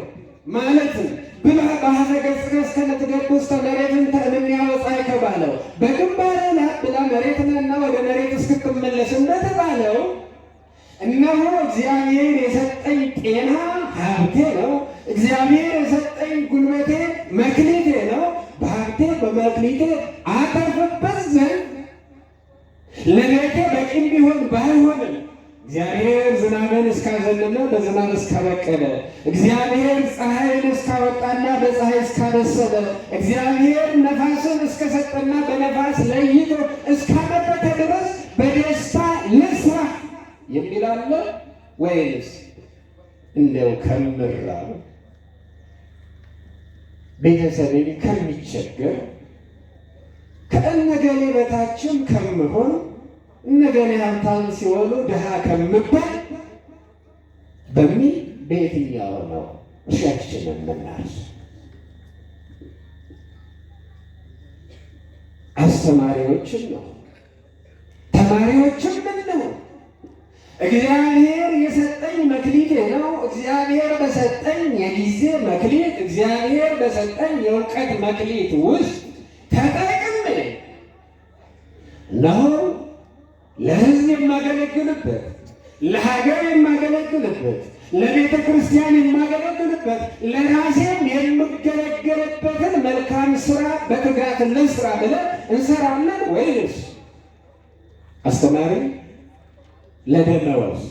ማለትም ብላ በሀዘገጽገስ ከነትገብ ውስጥ መሬትን የሚያወጣ ከባለው በግንባር ላይ ብላ መሬትንና ወደ መሬት እስክትመለስ እንደተባለው እነሆ እግዚአብሔር የሰጠኝ ጤና ሀብቴ ነው። እግዚአብሔር የሰጠኝ ጉልበቴ መክሊቴ ነው። በሀብቴ በመክሊቴ አተርፍበት ዘንድ ለቤቴ በቂም ቢሆን ባይሆንም እግዚአብሔር ዝናብን እስካዘነበ በዝናብ እስካበቀለ፣ እግዚአብሔር ፀሐይን እስካወጣና በፀሐይ እስካበሰለ፣ እግዚአብሔር ነፋስን እስከሰጠና በነፋስ ለይቶ እስካመበተ ድረስ በደስታ ልስራ የሚል አለ ወይስ እንደው ከምራብ ቤተሰቤን ከሚቸገር ከእነገሌ በታችም ከምሆን እነገሌ ሀብታም ሲሆኑ ድሃ ከምባል በሚል በየትኛው ነው እርሻችንን የምናርስ? አስተማሪዎችን ነው? ተማሪዎችን ምን ነው? እግዚአብሔር የሰጠኝ መክሊቴ ነው። እግዚአብሔር በሰጠኝ የጊዜ መክሊት፣ እግዚአብሔር በሰጠኝ የእውቀት መክሊት ውስጥ ተጠቅሜ እነሆ ለሕዝብ የማገለግልበት፣ ለሀገር የማገለግልበት፣ ለቤተ ክርስቲያን የማገለግልበት፣ ለራሴም የምገለገልበትን መልካም ስራ በትጋት ልስራ ብለን እንሰራለን ወይስ አስተማሪ ለደመወዝ፣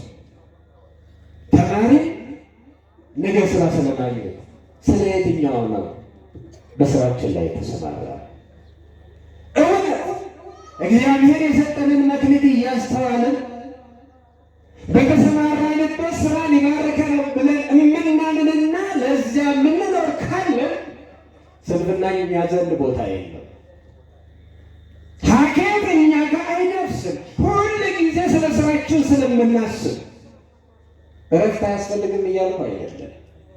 ተማሪ ነገ ስራ ስለማግኘት? ስለ የትኛው ነው በስራችን ላይ ተሰማራ? እግዚአብሔር የሰጠንን መክሊት እያስተዋልን በተሰማራንበት ስራ ሊባርከን ብለን የምናምንና ለዚያ የምንኖር ካለን ስንፍና እኛ ዘንድ ቦታ የለም። ሀኬት እኛ ጋር አይደርስም። ሁል ጊዜ ስለ ስራችን ስለምናስብ እረፍት አያስፈልግም እያልኩ አይደለም።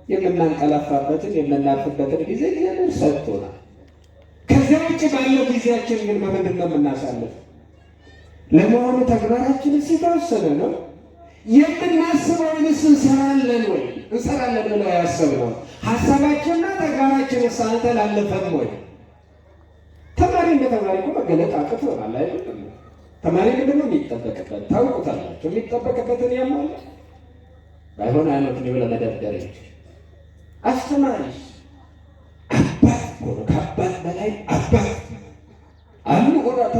የምናንቀላፋበትን የምናርፍበትን ጊዜ እግዚአብሔር ሰጥቶናል። ከዚያ ውጭ ባለው ጊዜያችን ግን በምንድን ነው የምናሳልፍ? ለመሆኑ ተግባራችንስ የተወሰነ ነው? የምናስበውንስ እንሰራለን ወይ? እንሰራለን ብለው ያሰብነው ሀሳባችንና ተግባራችንስ አልተላለፈም ወይ? ተማሪነት ገለጥ አቅቶ ይሆናል አይደለም። ተማሪ ምንድን ነው የሚጠበቅበት? ታውቁታላችሁ። የሚጠበቅበትን ያሟላ ባይሆን አይነት ነው ለመደርደር እንጂ አስተማሪ አባት ሆኖ ከአባት በላይ አባት አሉ ወራተ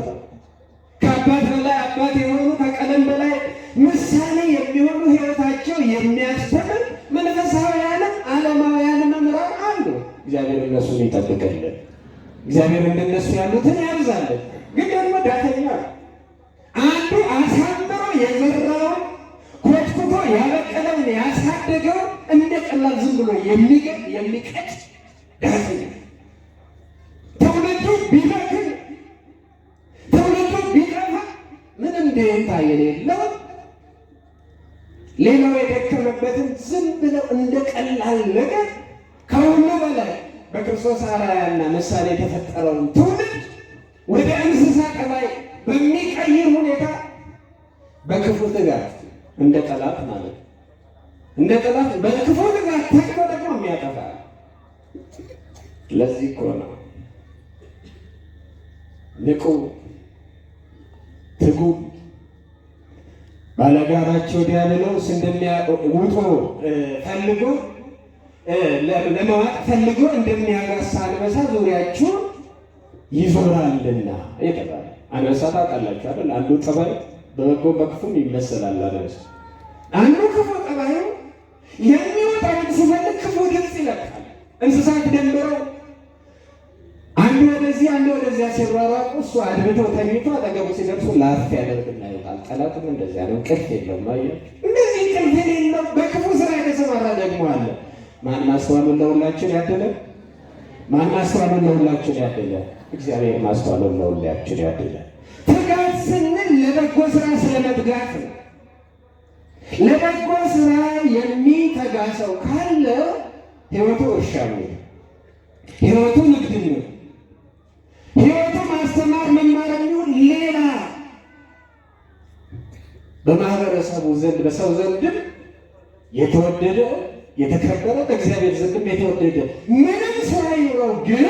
ከአባት በላይ አባት የሆኑ ከቀለም በላይ ምሳሌ የሚሆኑ ሕይወታቸው የሚያስተምር መንፈሳውያንም ዓለማውያንም መምህራን አሉ። እግዚአብሔር እነሱን ይጠብቅልን። እግዚአብሔር እንደነሱ ያሉትን ያብዛልን። ግን ደግሞ ዳተኛ አንዱ አሳምሮ የዘራውን ኮትኩቶ ያበቀለውን ያሳደገው እንደ ቀላል ዝም ብሎ የሚቀጭ ዳተኛ ትውልዱ ቢመክር ትውልዱ ቢጠፋ ምንም ደንታ የሌለው ሌላው የደከመበትን ዝም ብለው እንደ ቀላል ነገር ከሁሉ በላይ በክርስቶስ አርአያና ምሳሌ የተፈጠረውን ትውልድ ወደ እንስሳ ጠባይ በሚቀይር ሁኔታ በክፉ ትጋት እንደ ጠላት ማለት እንደ ጠላት በክፉ ትጋት ተግቶ ደግሞ የሚያጠፋ ለዚህ እኮ ነው ንቁ፣ ትጉ። ባለጋራቸው ዲያብሎስ እንደሚያውጡ ፈልጎ ለማዋጥ ፈልጎ እንደሚያጋሳ አንበሳ ዙሪያችሁ ይዞራልና የተባለ አንበሳ ታውቃላችሁ አይደል? አንዱ ጠባይ በበጎ በክፉም ይመሰላል። አንዱ ክፉ ጠባዩ የሚወጣውን ሲፈልግ ክፉ ድምፅ ይለቃል። እንስሳት ደንበረው አንዱ ወደዚህ አንዱ ወደዚያ ሲሯሯጡ እሱ አድብተው ተኝቶ አጠገቡ ሲደርሱ ላፍ ያደርግና ይወጣል። ጠላትም እንደዚያ ነው። ቅልፍ የለውም። አየህ፣ እንደዚህ ቅልፍ የሌለው በክፉ ስራ የተሰማራ ደግሞ አለ። ማን ማስተዋሉን ለሁላችን ያደለ? ማን ማስተዋሉን ለሁላችን ያደለ? እግዚአብሔር ማስተዋሉን ለሁላችን ያደለ። ትጋት ስንል ለበጎ ስራ ስለመትጋት ነው። ለበጎ ስራ የሚተጋ ሰው ካለ ሕይወቱ እርሻ ነው፣ ሕይወቱ ንግድ ነው፣ ሕይወቱ ማስተማር መማር ነው። ሌላ በማህበረሰቡ ዘንድ በሰው ዘንድም የተወደደ የተከበረ በእግዚአብሔር ዘንድም የተወደደ ምንም ስራ ይኖረው ግን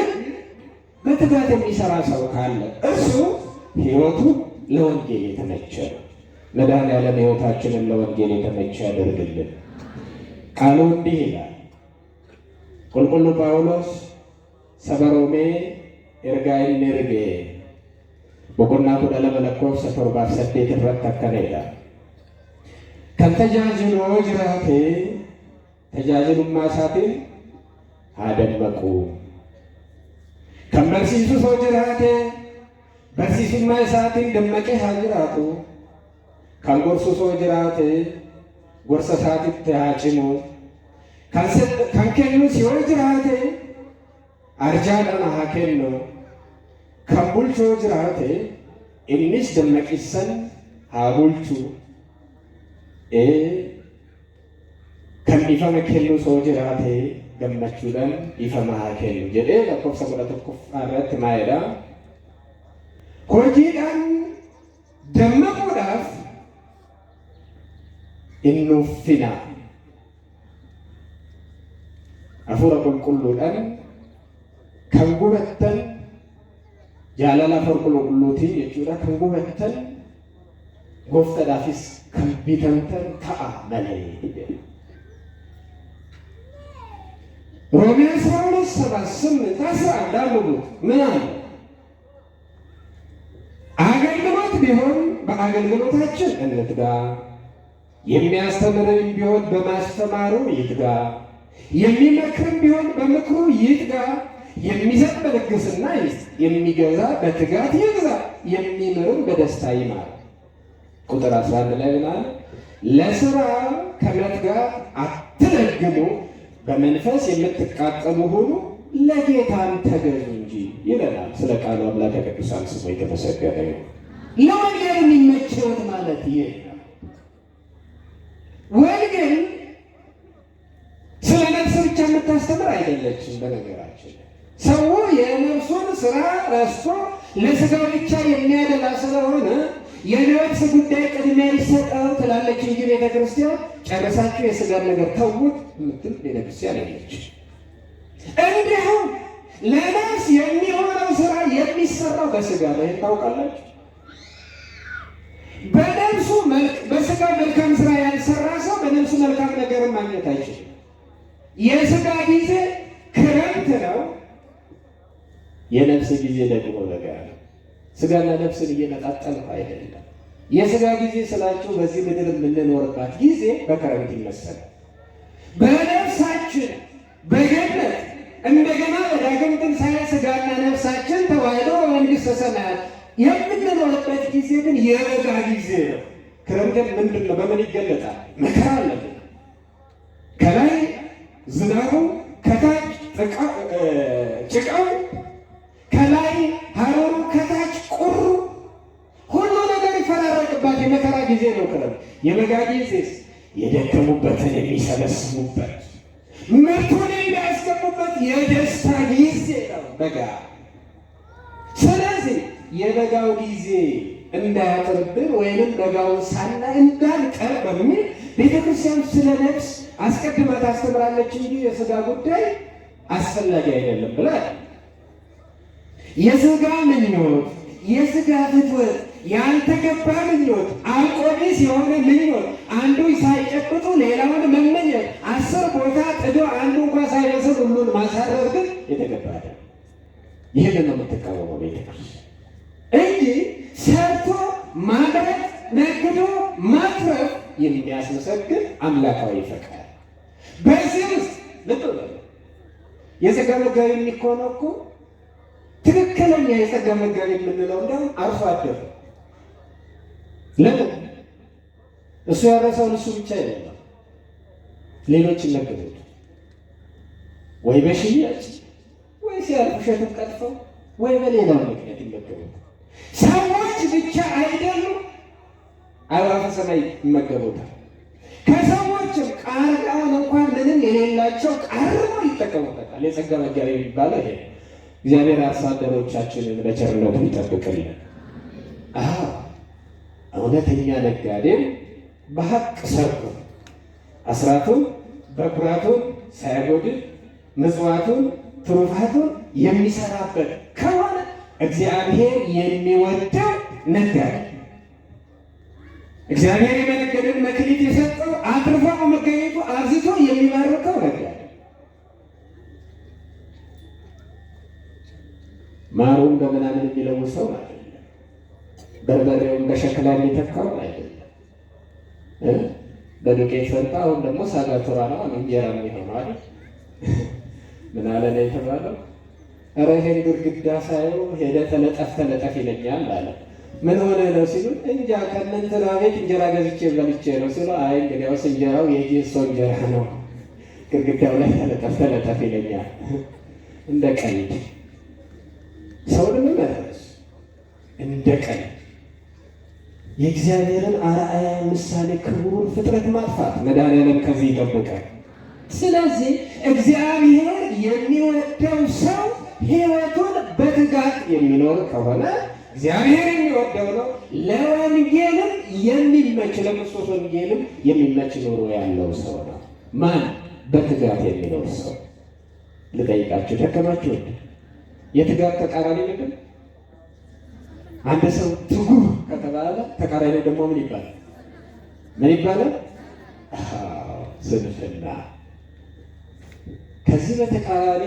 በትጋት የሚሰራ ሰው ካለ እሱ ሕይወቱ ለወንጌል የተመቸ ነው። መድኃኔዓለም ሕይወታችንን ለወንጌል የተመቸ ያደርግልን። ቃሉ እንዲህ ይላል። ቁልቁሉ ጳውሎስ ሰበሮሜ ኤርጋይን ንርጌ ቦቆና ኩዳለ መለኮፍ ሰቶርባፍ ሰዴት ረተከነ ይላል። ከንተጃጅሎ ጅራቴ ተጃጅሉማ ሳቴን አደመቁ ከመርሲሱ ሰው ጅራቴ በርሲሱማ ሳቴን ደመቄ ሀጅራቱ ከንጎርሱ ሰው ጅራቴ ጎርሰ ሳቲት ተያጭሙ ከንኬኑ ሲሆን ጅራቴ አርጃዳና ሀኬኑ ከቡልቾ ጅራቴ ኢኒስ ደመቂሰን ሀቡልቹ ከሚፈመ ኬኑ ሰው ጅራቴ ገመቹደን ይፈማ ሀኬኑ ጀዴ ለኮፍሰ ጉዳተኩፍ አረት ማየዳ ሆጂዳን ደመቁዳፍ ኢኑፊና አፉረ ቁልቁሉዳን ከንጉበተን jaalala qulqulluutii jechuudha. Kan gubattan gooftaadhaafis kan bitamtan ta'a malee. ሮሜ 12:7-8 እንዳሉት ምን አለ? አገልግሎት ቢሆን በአገልግሎታችን እንትጋ፣ የሚያስተምርም ቢሆን በማስተማሩ ይትጋ፣ የሚመክርም ቢሆን በምክሩ ይትጋ፣ የሚሰጥ በልግስና ይስጥ፣ የሚገዛ በትጋት ይግዛ፣ የሚምርም በደስታ ይማር። ቁጥር 11 ላይ ምን አለ? ለሥራ ከመትጋት አትለግሙ፣ በመንፈስ የምትቃጠሉ ሁኑ፣ ለጌታም ተገዙ እንጂ ይለናል። ስለ ቃሉ አምላከ ቅዱሳን ስሙ የተመሰገነ ይሁን። ለወንጌል የሚመቸውት ማለት ይህ ነው። ወንጌል ስለ ነፍስ ብቻ የምታስተምር አይደለችም። በነገራችን ሰው የነፍሱን ስራ ረስቶ ለስጋው ብቻ የሚያደላ ስለሆነ የነፍስ ጉዳይ ቅድሚያ ይሰጠው ትላለች እንጂ ቤተ ክርስቲያን ጨረሳችሁ የስጋን ነገር ተውት የምትል ቤተ ክርስቲያን አለች። እንዲሁም ለነፍስ የሚሆነው ስራ የሚሰራው በስጋ ላይ ታውቃላችሁ። በነፍሱ በስጋ መልካም ስራ ያልሰራ ሰው በነፍሱ መልካም ነገር ማግኘት አይችልም። የስጋ ጊዜ ክረምት ነው፣ የነፍስ ጊዜ ደግሞ በጋ ነው። ስጋና ነፍስን እየነጣጠልኩ አይደለም። የስጋ ጊዜ ስላችሁ በዚህ ምድር የምንኖርባት ጊዜ በክረምት ይመሰላል። በነፍሳችን በገነት እንደገና በዳግም ትንሣኤ ስጋና ነፍሳችን ተዋህዶ በመንግሥተ ሰማያት የምንኖርበት ጊዜ ግን የበጋ ጊዜ ነው። ክረምት ምንድን ነው? በምን ይገለጣል? መከራ አለብን። ከላይ ዝናቡ፣ ከታች ጭቃው፣ ከላይ ሀሩሩ፣ ከታች ቁሩ፣ ሁሉ ነገር ይፈራረቅባት የመከራ ጊዜ ነው ክረምት። የበጋ ጊዜ የደከሙበትን የሚሰበስቡበት ምርቱን የሚያስገቡበት የደስታ ጊዜ ነው በጋ። ስለዚህ የበጋው ጊዜ እንዳያጥርብን ወይንም በጋውን ሳናይ እንዳንቀር በሚል ቤተክርስቲያን ስለ ነፍስ አስቀድማ ታስተምራለች እንጂ የስጋ ጉዳይ አስፈላጊ አይደለም ብላ የስጋ ምኞት፣ የስጋ ፍትወት፣ ያልተገባ ምኞት፣ አልቆቢስ የሆነ ምኞት፣ አንዱ ሳይጨብጡ ሌላውን መመኘት፣ 10 ቦታ ጥዶ አንዱ እንኳ ሳይበስል ሁሉን ማሳረር ግን የተገባ አይደለም። ይህንን ነው የምትቃወመው ቤተክርስቲያን እንጂ ሰርቶ ማድረግ ነግዶ ማትረፍ የሚያስመሰግን አምላካዊ ፈቃድ። በዚህ ውስጥ ልብ በሉ። የጸጋ መጋቢ የሚኮነው እኮ ትክክለኛ የጸጋ መጋቢ የምንለው እንደውም አርሶ አደር። ለምን? እሱ ያረሰውን እሱ ብቻ አይደለም፣ ሌሎች ይነገሩት ወይ በሽያጭ ወይ ሲያልፉ እሸቱን ቀጥፈው ወይ በሌላው ምክንያት ይመገቡት። ሰዎች ብቻ አይደሉም፣ አዕዋፈ ሰማይ ይመገቡታል። ከሰዎችም ቃርቃውን እንኳን ምንም የሌላቸው ቃርመው ይጠቀሙበታል። የጸጋ መጋቢ የሚባለው ይሄ። እግዚአብሔር አርሶ አደሮቻችንን በቸርነቱ ይጠብቅልን። እውነተኛ ነጋዴም በሀቅ ሰርቶ አስራቱን በኩራቱን ሳያጎድል ምጽዋቱን ትሩፋቱን የሚሰራበት ከሆነ እግዚአብሔር የሚወደው ነጋዴ፣ እግዚአብሔር የመነገድን መክሊት የሰጠው አትርፎ መገኘቱ አብዝቶ የሚባርከው ነጋዴ። ማሩን በምናምን የሚለውሰው አይደለም፣ በርበሬውን በሸክላ የሚተካው አይደለም። በዱቄት ፈንታ አሁን ደግሞ ሳጋቱራ ነው እንጀራ የሚሆነው አይደል? ምን አለ ነው የተባለው? ኧረ ይሄን ግድግዳ ሳየው ሄደ ተለጠፍ ይለኛል አለ። ምን ሆነ ነው ሲሉ እንጃ ከእነንትና ቤት እንጀራ ገዝቼ በልቼ ነው ሲሉ፣ አይ እንግዲያውስ እንጀራው የጌሶ እንጀራ ነው፣ ግድግዳው ላይ ተለጠፍ ይለኛል። እንደ ቀልድ ሰውን መመረስ እንደ ቀልድ የእግዚአብሔርን አርአያ ምሳሌ ክቡር ፍጥረት ማጥፋት መድኃኒዓለም ከዚህ ይጠብቃል። ስለዚህ እግዚአብሔር የሚወደው ሰው ሕይወቱን በትጋት የሚኖር ከሆነ እግዚአብሔር የሚወደው ነው። ለወንጌልም የሚመች ለክርስቶስ ወንጌልም የሚመች ኑሮ ያለው ሰው ነው። ማን? በትጋት የሚኖር ሰው። ልጠይቃችሁ፣ ደከማችሁ? የትጋት ተቃራኒ ምንድን? አንድ ሰው ትጉህ ከተባለ ተቃራኒ ደግሞ ምን ይባላል? ምን ይባላል? ስንፍና። ከዚህ በተቃራኒ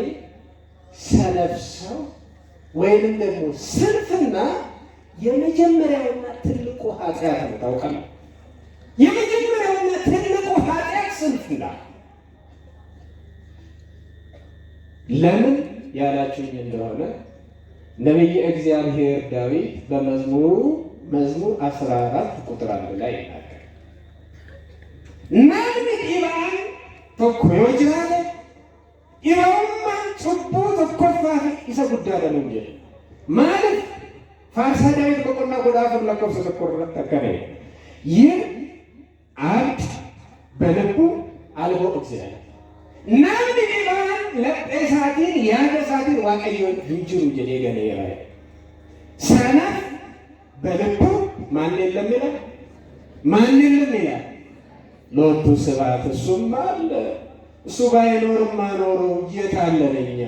ሰነፍ ሰው ወይንም ደግሞ ስንፍና የመጀመሪያውና ትልቁ ኃጢአት ነው። ታውቃለህ? የመጀመሪያውና ትልቁ ኃጢአት ስንፍና። ለምን ያላችሁኝ እንደሆነ ነቢየ እግዚአብሔር ዳዊት በመዝሙር 14 ቁጥር 1 ላይ ይናገራል። ናምን ኢባን ተኮዮ ጅራለ ኢባውማ ጽቡ ተኮፋፍ ይሰጉዳለ ነው እንጂ ማለት ፋርሳ ዳዊት በቆና ጎዳፍር ለከፍሰ ተቆረጠ ተከረ ይህ አብድ በልቡ አልቦ እግዚአብሔር ናምን ኢባን ለጴሳቲን ያገሳቲን ዋቀዮን እንጅሩ ጀዴገነ ይራይ ሰነፍ በልቡ ማን የለም ይላል። ማን የለም ይላል። ሎቱ ስብሐት እሱም አለ። እሱ ባይኖርማ ኖሮ የት አለን እኛ?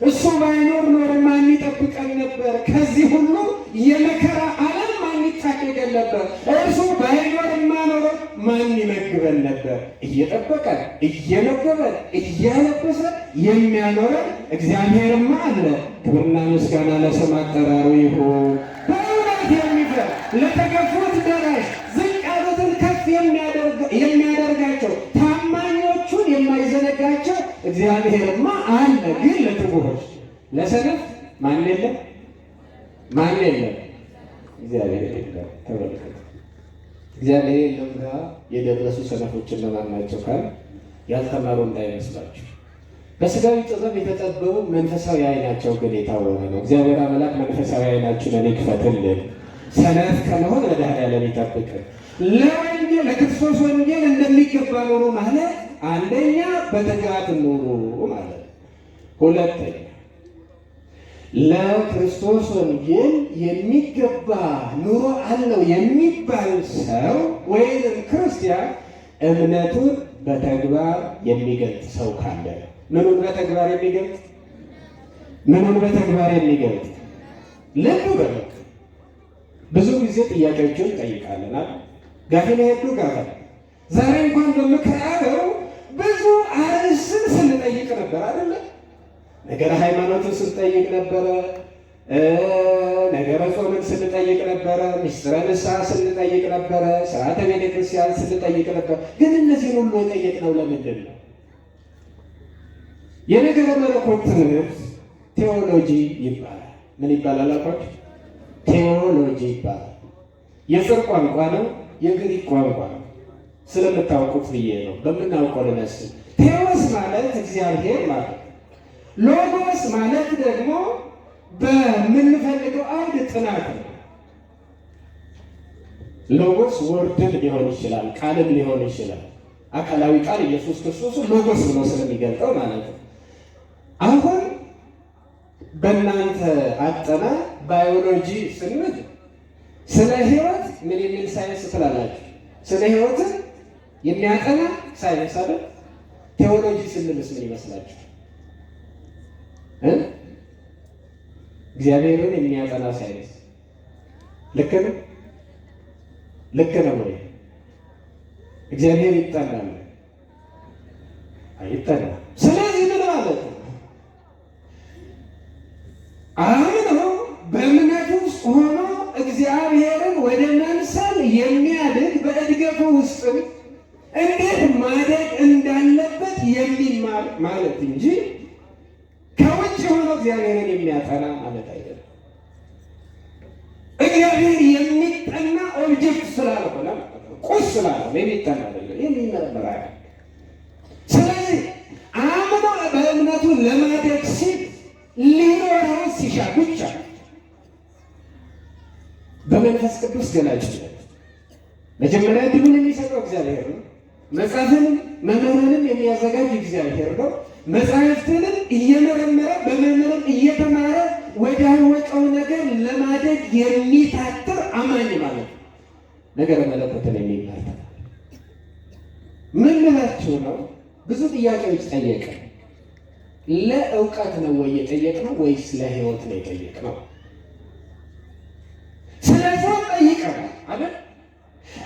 እሱ ባይኖር ኖሮ ማን ይጠብቀን ነበር? ከዚህ ሁሉ የመከራ ዓለም ማን ይታደገን ነበር? እርሱ ባይኖርማ ኖሮ ማን ይመግበን ነበር? እየጠበቀን እየመገበን እያለበሰን የሚያኖረን እግዚአብሔርማ አለ። ክብርና ምስጋና ለስም አጠራሩ ይሁን። በእውነት የሚፈር ለተገፉት ደራሽ፣ ዝቅ ያሉትን ከፍ የሚያደርጋቸው ታማኞቹን የማይዘነጋቸው እግዚአብሔርማ አለ። ግን ለትጉሆች ለሰነፍ ማን የለም? ማን የለም? እግዚአብሔር የለም። ተመልከቱ። እግዚአብሔር የለም ጋር የደረሱ ሰነፎችን ለማን ናቸው ካል ያልተማሩ እንዳይመስላችሁ። በስጋዊ ጥበብ የተጠበቡ መንፈሳዊ ዓይናቸው ግን የታወረ ነው። እግዚአብሔር አምላክ መንፈሳዊ ዓይናችንን ይክፈትልን። ሰነፍ ከመሆን መድኃኔዓለም ይጠብቅን። ለወንጌል ለክርስቶስ ወንጌል እንደሚገባ ኑሩ ማለት አንደኛ በትጋት ኑሩ ማለት፣ ሁለተኛ ለክርስቶስ ወንጌል የሚገባ ኑሮ አለው የሚባል ሰው ወይም ክርስቲያን እምነቱን በተግባር የሚገልጥ ሰው ካለ፣ ምኑን በተግባር የሚገልጥ? ምኑን በተግባር የሚገልጥ? ልብ በሉ። ብዙ ጊዜ ጥያቄዎችን እንጠይቃለን። ጋፊን ሄዱ ጋር ዛሬ እንኳን በምክራው ብዙ አርዕስትን ስንጠይቅ ነበር አይደለ? ነገረ ሃይማኖትን ስንጠይቅ ነበረ፣ ነገረ ጾምን ስንጠይቅ ነበረ፣ ምስጢረ ንስሐ ስንጠይቅ ነበረ፣ ስርዓተ ቤተ ክርስቲያን ስንጠይቅ ነበር። ግን እነዚህን ሁሉ የጠየቅነው ለምንድን ነው? የነገረ መለኮት ትምህርት ቴዎሎጂ ይባላል። ምን ይባላል አልኳችሁ? ቴዎሎጂ ይባላል። የጽር ቋንቋ ነው፣ የግሪክ ቋንቋ ነው። ስለምታውቁት ብዬ ነው። በምናውቀው ልመስል። ቴዎስ ማለት እግዚአብሔር ማለት፣ ሎጎስ ማለት ደግሞ በምንፈልገው አውድ ጥናት ነው። ሎጎስ ወርድን ሊሆን ይችላል፣ ቃልም ሊሆን ይችላል። አካላዊ ቃል ኢየሱስ ክርስቶስ ሎጎስ ብሎ ስለሚገልጠው ማለት ነው። አሁን በእናንተ አጠና ባዮሎጂ ስንል ስለ ሕይወት ምን የሚል ሳይንስ ትላላችሁ? ስለ ሕይወትን የሚያጠና ሳይንስ አይደል? ቴዎሎጂ ስንልስ ምን ይመስላችሁ? እግዚአብሔርን የሚያጠና ሳይንስ ልክ ነው? ልክ ነው ወይ? እግዚአብሔር ይጠናል አይጠናም? ስለዚህ ምን ማለት ነው? አምኖ በእምነቱ ውስጥ ሆኖ እግዚአብሔርን ወደ መምሰል የሚያድግ በእድገቱ ውስጥም እንዴት ማደግ እንዳለበት የሚማር ማለት እንጂ ከውጭ ሆኖ እግዚአብሔርን የሚያጠና ማለት አይደለም። እግዚአብሔር የሚጠና ኦብጀክት ስላልሆነ ቁስ ስላልሆነ የሚጠና አይደለም፣ የሚመረመር አይደለም። ስለዚህ አምኖ በእምነቱ ለማደግ ሲል ሊኖረው ሲሻ ብቻ በመንፈስ ቅዱስ ገላጭነት መጀመሪያ ድሉን የሚሰጠው እግዚአብሔር ነው። መጽሐፍንም መምህርንም የሚያዘጋጅ እግዚአብሔር ነው። መጽሐፍትንም እየመረመረ በመምህርም እየተማረ ወዳወቀው ነገር ለማደግ የሚታትር አማኝ ማለት ነው። ነገረ መለኮትን የሚማር ምን ልላችሁ ነው? ብዙ ጥያቄዎች ጠየቀ። ለእውቀት ነው ወይ የጠየቅነው ወይስ ለሕይወት ነው የጠየቅነው? ስለ ጾም ጠይቀናል አይደል?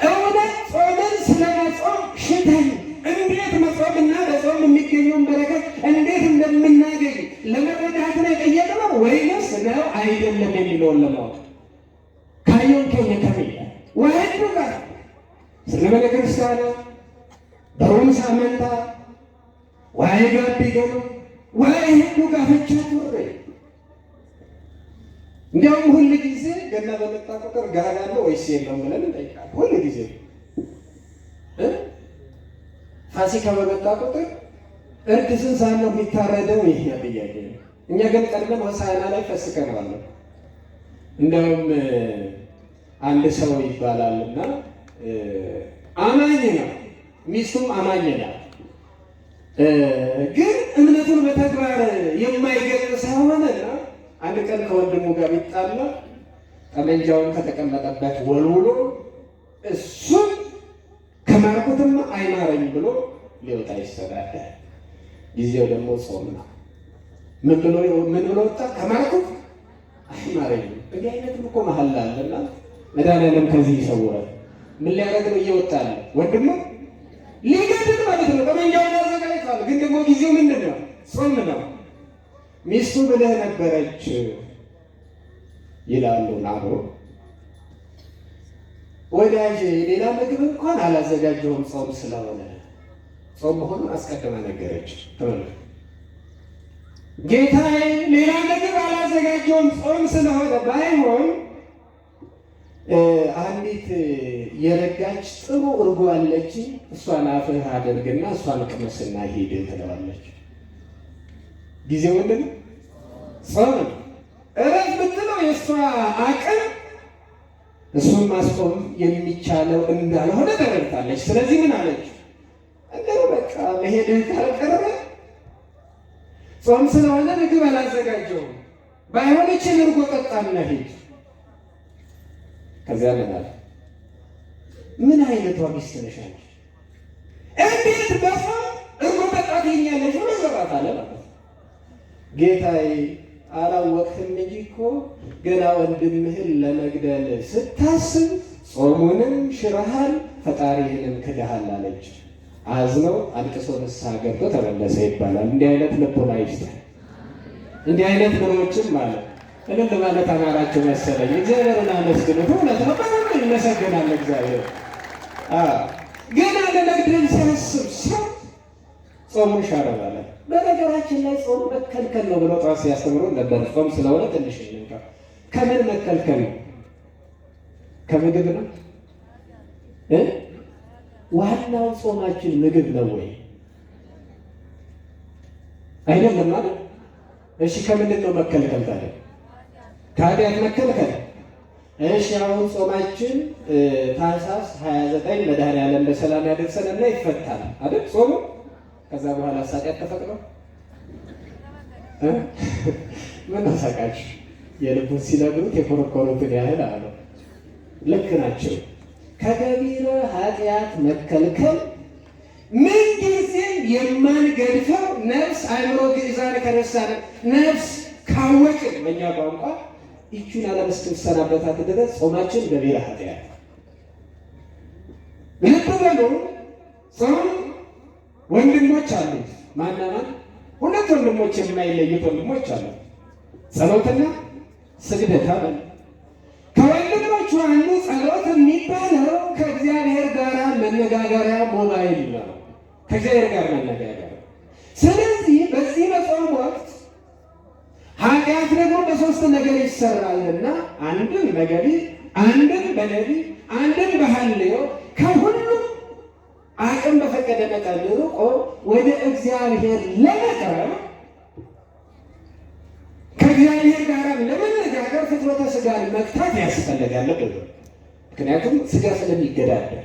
እውነት ጾምን ስለ መጾም ሽተን እንዴት መጾምና በጾም የሚገኘውን በረከት እንዴት እንደምናገኝ ለመረዳት ነው የጠየቅነው ወይስ ነው አይደለም የሚለውን ለማወቅ ካየን ከየከሚል ወህዱ ጋር ስለ ቤተ ክርስቲያን በሮም ሳመንታ ዋይ ጋቢ ገኑ ዋይ ህዱ ጋፈቻ ቱሬ እንዲያውም ሁል ጊዜ ገና በመጣ ቁጥር ጋር አለ ወይስ የለም ብለን እንጠይቃለን። ሁል ጊዜ ፋሲካ በመጣ ቁጥር እርድ ስንት ሰዓት ነው የሚታረደው? ይሄ ጥያቄ ነው። እኛ ግን ቀድመን ሆሳዕና ላይ ፈስከናል። እንደውም አንድ ሰው ይባላልና አማኝ ነው፣ ሚስቱም አማኝ ነው። ግን እምነቱን በተግባር የማይገልጽ ሰው ሆነና አንድ ቀን ከወንድሙ ጋር ቢጣላ ጠመንጃውን ከተቀመጠበት ወልውሎ እሱም ከማርኩትም አይማረኝ ብሎ ሊወጣ ይሰዳዳል። ጊዜው ደግሞ ጾም ነው። ምን ብሎ ወጣ? ከማርኩት አይማረኝም። እንዲህ አይነትም እኮ መሀል አለና መድኃኒዓለም ከዚህ ይሰውራል። ምን ሊያደርግ ነው እየወጣ ያለ? ወንድሙ ሊገድል ማለት ነው። ጠመንጃውን አዘጋጅቷል። ግን ደግሞ ጊዜው ምንድን ነው? ጾም ነው። ሚስቱ ብለህ ነበረች ይላሉ ናብሮ። ወዳጅ ሌላ ምግብ እንኳን አላዘጋጀውም ጾም ስለሆነ፣ ጾም መሆኑን አስቀድማ ነገረች። ጌታዬ ሌላ ምግብ አላዘጋጀውም ጾም ስለሆነ ባይሆን አንዲት የረጋች ጥሩ እርጎ አለች፣ እሷን አፍህ አድርግና እሷን ቅመስና ሂድ ትለዋለች። ጊዜው ምንድን ነው? ጾም ነው። እረፍ ብትለው የእሷ አቅም እሱን ማስቆም የሚቻለው እንዳልሆነ ተረድታለች። ስለዚህ ምን አለች? እንደው በቃ መሄድህ ካልቀረ ጾም ስለሆነ ምግብ አላዘጋጀውም፣ ባይሆን ይህችን እርጎ ጠጣና ሂድ። ከዚያ ምን አለ? ምን አይነቷ ሚስት ነሽ አንቺ? እንዴት በሰው እርጎ ጠጣት ይኛለች ብሎ ዘራት አለ ማለት ነው። ጌታዬ አላወቅህም እንጂ እኮ ገና ወንድምህን ለመግደል ስታስብ ጾሙንም ሽረሃል፣ ፈጣሪህንም ክደሃል አለች። አዝነው አልቅሶ ንስሐ ገብቶ ተመለሰ ይባላል። እንዲህ አይነት ልቦና ይስጠን። እንዲህ አይነት ልቦችም ማለት እልል ማለት አማራቸው መሰለኝ። እግዚአብሔርን አመስግኑት። እውነት ነው፣ በጣም ይመሰገናል እግዚአብሔር። ገና ለመግደል ሲያስብ ሰው ጾሙን ሻረ ማለት። በነገራችን ላይ ጾም መከልከል ነው ብሎ ጠዋት ሲያስተምሩ ነበር። ጾም ስለሆነ ትንሽ እንካ። ከምን መከልከል ነው? ከምግብ ነው? ዋናው ጾማችን ምግብ ነው ወይ? አይደለም ማለት። እሺ ከምንድን ነው መከልከል ታዲያ? ከኃጢአት መከልከል። እሺ አሁን ጾማችን ታኅሳስ 29 መድኃኒዓለም በሰላም ያደርሰንና ይፈታል አይደል ጾሙ? ከዛ በኋላ ኃጢአት ተፈቅዷል? ምን አሳቃችሁ? የልቡን ሲነግሩት የኮረኮሩትን ያህል አለ። ልክ ናቸው። ከገቢረ ኃጢአት መከልከል ምንጊዜም የማንገድፈው ነፍስ አእምሮ ግእዛን ከነሳን ነፍስ ካወቅን በእኛ ቋንቋ ይቹን ዓለም እስክንሰናበታት ድረስ ጾማችን ገቢረ ኃጢአት። ልብ በሉ። ጾም ወንድሞች አሉት። ማናማን? ሁለት ወንድሞች የማይለዩት ወንድሞች አሉ። ጸሎትና ስግደት አለ። ከወንድሞቹ አንዱ ጸሎት የሚባለው ከእግዚአብሔር ጋር መነጋገሪያ ሞባይል ነው። ከእግዚአብሔር ጋር መነጋገሪያ። ስለዚህ በዚህ በጾም ወቅት ኃጢአት ደግሞ በሶስት ነገር ይሰራልና አንድም በገቢ፣ አንድም በነቢ፣ አንድም በሐልዮ ከሁሉም አቅም በፈቀደ መጠን ርቆ ወደ እግዚአብሔር ለመቅረብ ከእግዚአብሔር ጋር ለመነጋገር ፍትወተ ሥጋን መግታት ያስፈልጋል። ምክንያቱም ሥጋ ስለሚገዳደር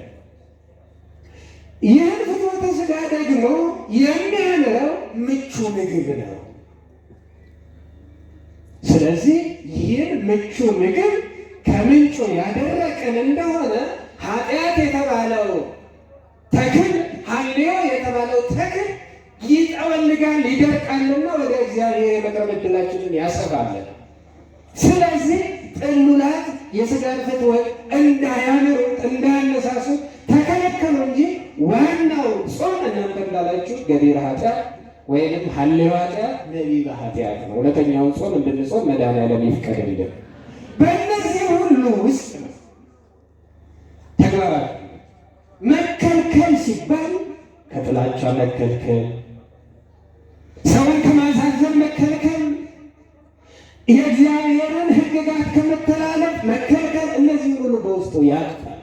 ይህን ፍትወተ ሥጋ ደግሞ የሚያምረው ምቹ ምግብ ነው። ስለዚህ ይህን ምቹ ምግብ ከምንጩ ያደረቅን እንደሆነ ኃጢአት የተባለው ተክል፣ ሐልዮ የተባለው ተክል ይጠወልጋል፣ ይደርቃልና ወደ እግዚአብሔር የመቅረብ ዕድላችንን ያሰፋለን። ስለዚህ ጥሉላት የሥጋን ፍትወት እንዳያምሩት እንዳያነሳሱት ተከለከሉ እንጂ ዋናው ጾም እናንተ እንዳላችሁ ገቢረ ኃጢአት ወይንም ሐልዮ ኃጢአት፣ ነቢበ ኃጢአት ነው። እውነተኛውን ጾም እንድንጾም መድኃኒዓለም ይፍቀድልን። በእነዚህ ሁሉ ውስጥ ተግባራት መከልከል ሲባል ከጥላቻ መከልከል፣ ሰውን ከማሳዘን መከልከል፣ የእግዚአብሔርን ሕግጋት ከመተላለፍ መከልከል፣ እነዚህ ሁሉ በውስጡ ያቅፋል።